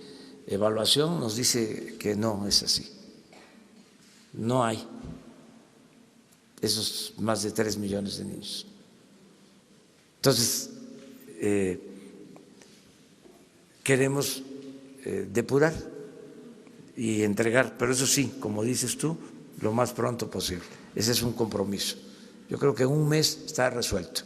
A: evaluación nos dice que no es así. No hay esos más de 3 millones de niños. Entonces, queremos depurar y entregar, pero eso sí, como dices tú, lo más pronto posible. Ese es un compromiso. Yo creo que en un mes está resuelto,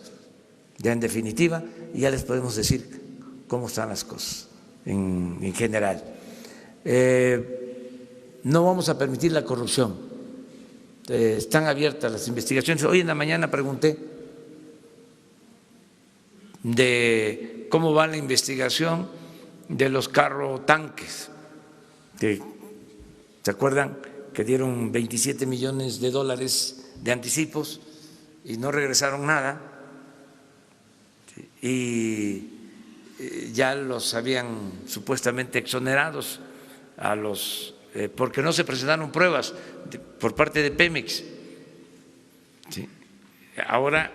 A: ya en definitiva, y ya les podemos decir cómo están las cosas en general. No vamos a permitir la corrupción. Están abiertas las investigaciones. Hoy en la mañana pregunté de cómo va la investigación de los carrotanques. ¿Se acuerdan que dieron 27 millones de dólares de anticipos y no regresaron nada? Y ya los habían supuestamente exonerados a los porque no se presentaron pruebas por parte de Pemex. ¿Sí? Ahora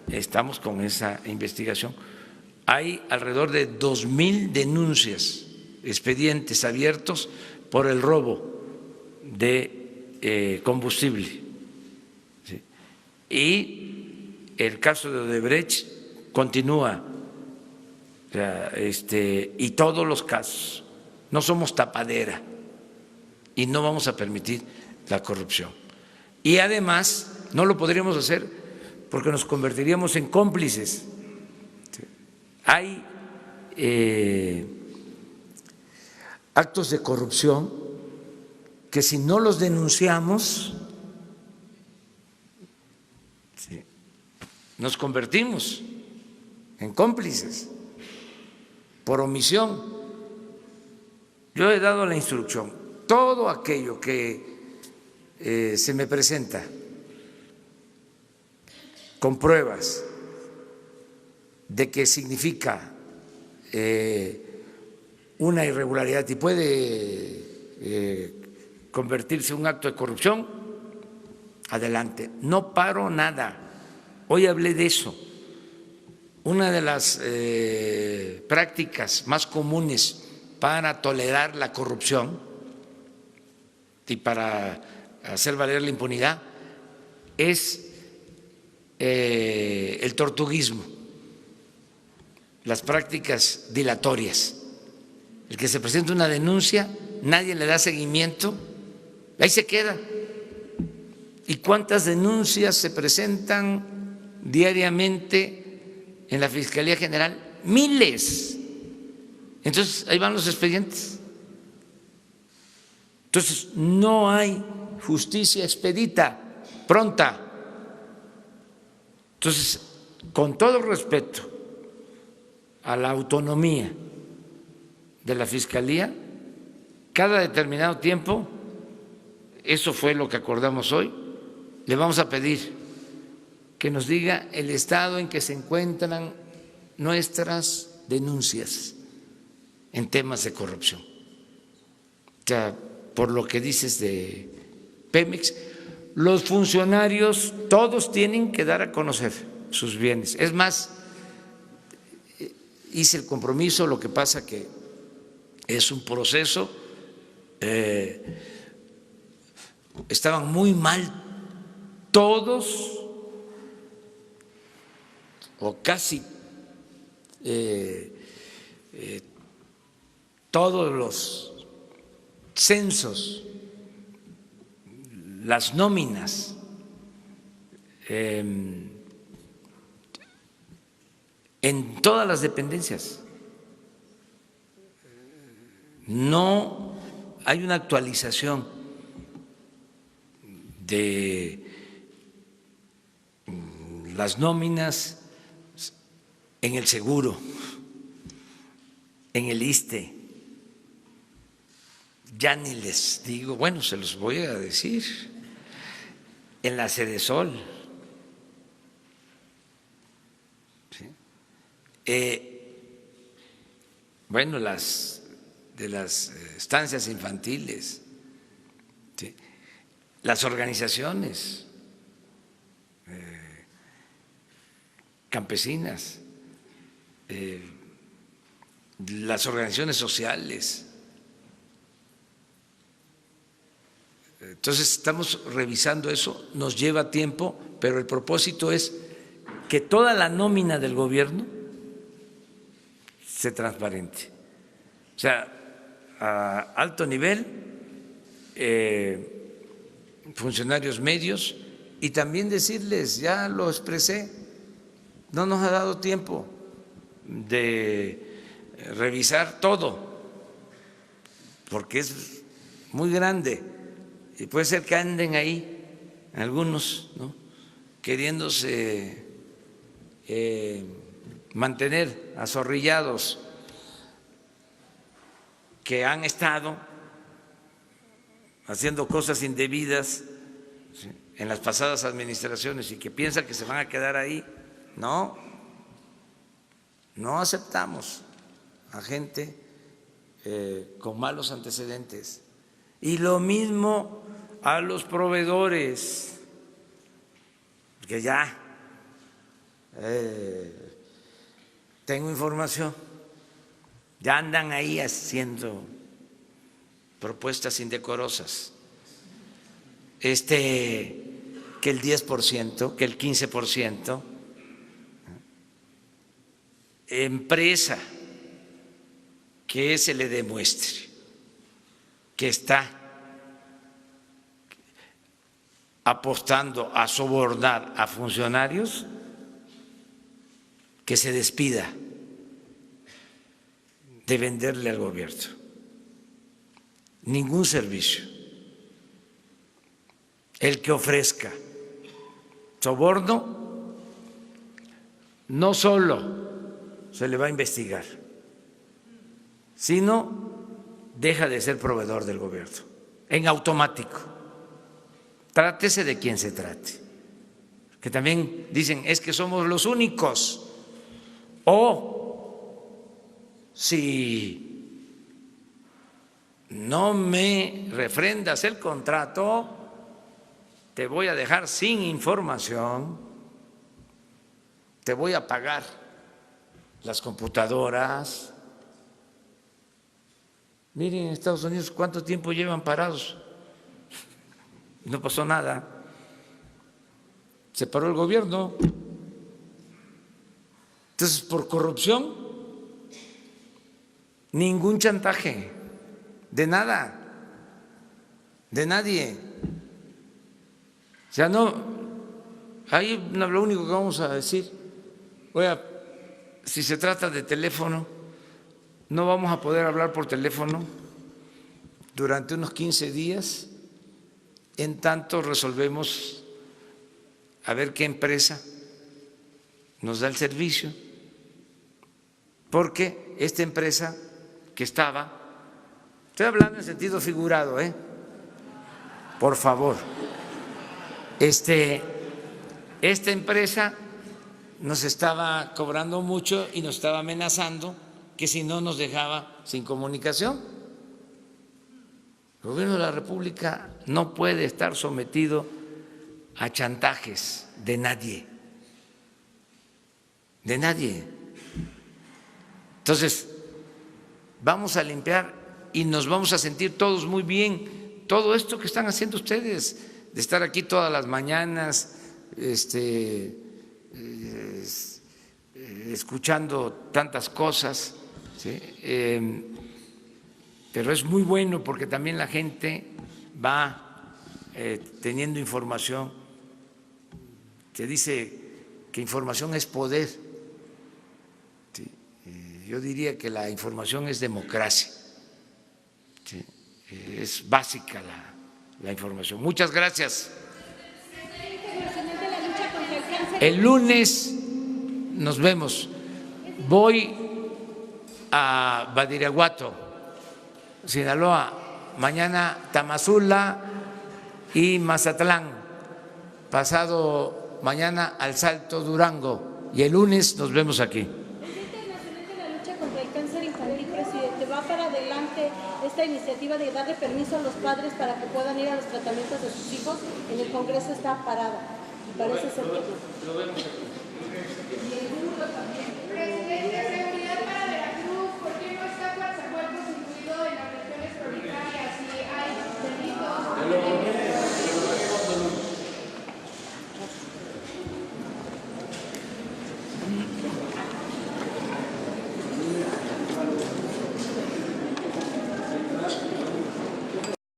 A: estamos con esa investigación. Hay alrededor de 2.000 denuncias, expedientes abiertos por el robo de combustible. ¿Sí? Y el caso de Odebrecht continúa, y todos los casos. No somos tapadera y no vamos a permitir la corrupción. Y además no lo podríamos hacer porque nos convertiríamos en cómplices. Hay actos de corrupción que si no los denunciamos, nos convertimos en cómplices por omisión. Yo he dado la instrucción, todo aquello que se me presenta con pruebas de que significa una irregularidad y puede convertirse en un acto de corrupción, adelante. No paro nada. Hoy hablé de eso. Una de las prácticas más comunes para tolerar la corrupción y para hacer valer la impunidad es el tortuguismo, las prácticas dilatorias. El que se presenta una denuncia, nadie le da seguimiento, ahí se queda. ¿Y cuántas denuncias se presentan diariamente en la Fiscalía General? Miles. Entonces, ahí van los expedientes. Entonces, no hay justicia expedita, pronta. Entonces, con todo respeto a la autonomía de la Fiscalía, cada determinado tiempo, eso fue lo que acordamos hoy, le vamos a pedir que nos diga el estado en que se encuentran nuestras denuncias en temas de corrupción. O sea, por lo que dices de Pemex, los funcionarios todos tienen que dar a conocer sus bienes. Es más, hice el compromiso, lo que pasa que es un proceso, estaban muy mal todos o casi todos los censos, las nóminas, en todas las dependencias. No hay una actualización de las nóminas en el seguro, en el ISSSTE. Ya ni les digo, bueno, se los voy a decir, en la Sedesol. ¿Sí? Bueno, de las estancias infantiles, ¿sí? Las organizaciones campesinas, las organizaciones sociales, Entonces estamos revisando eso, nos lleva tiempo, pero el propósito es que toda la nómina del gobierno se transparente. O sea, a alto nivel, funcionarios medios, y también decirles, ya lo expresé, no nos ha dado tiempo de revisar todo, porque es muy grande y puede ser que anden ahí algunos, ¿no?, queriéndose mantener azorrillados, que han estado haciendo cosas indebidas en las pasadas administraciones y que piensan que se van a quedar ahí. No, no aceptamos a gente con malos antecedentes. Y lo mismo a los proveedores, que ya tengo información, ya andan ahí haciendo propuestas indecorosas, que el 10%, que el 15%, empresa que se le demuestre que está apostando a sobornar a funcionarios, que se despida de venderle al gobierno ningún servicio. El que ofrezca soborno no solo se le va a investigar, sino deja de ser proveedor del gobierno en automático. Trátese de quien se trate, que también dicen es que somos los únicos, o si no me refrendas el contrato, te voy a dejar sin información, te voy a apagar las computadoras. Miren, en Estados Unidos cuánto tiempo llevan parados, no pasó nada, se paró el gobierno. Entonces, por corrupción, ningún chantaje, de nada, de nadie. O sea, no, ahí lo único que vamos a decir, oiga, si se trata de teléfono, no vamos a poder hablar por teléfono durante unos 15 días, en tanto resolvemos a ver qué empresa nos da el servicio, porque esta empresa que estaba, estoy hablando en sentido figurado, por favor, esta empresa nos estaba cobrando mucho y nos estaba amenazando que si no nos dejaba sin comunicación. El gobierno de la República no puede estar sometido a chantajes de nadie, de nadie. Entonces, vamos a limpiar y nos vamos a sentir todos muy bien. Todo esto que están haciendo ustedes, de estar aquí todas las mañanas, escuchando tantas cosas, ¿sí? Pero es muy bueno porque también la gente va teniendo información, que dice que información es poder. ¿Sí? Yo diría que la información es democracia. ¿Sí? Es básica la información. Muchas gracias. El lunes nos vemos. Voy a Badiraguato, Sinaloa, mañana Tamazula y Mazatlán, pasado mañana al Salto, Durango, y el lunes nos vemos aquí.
H: El Día Internacional de la Lucha contra el Cáncer Infantil, presidente, ¿va para adelante esta iniciativa de darle permiso a los padres para que puedan ir a los tratamientos de sus hijos? En el Congreso está parada y parece ser que... Lo vemos aquí.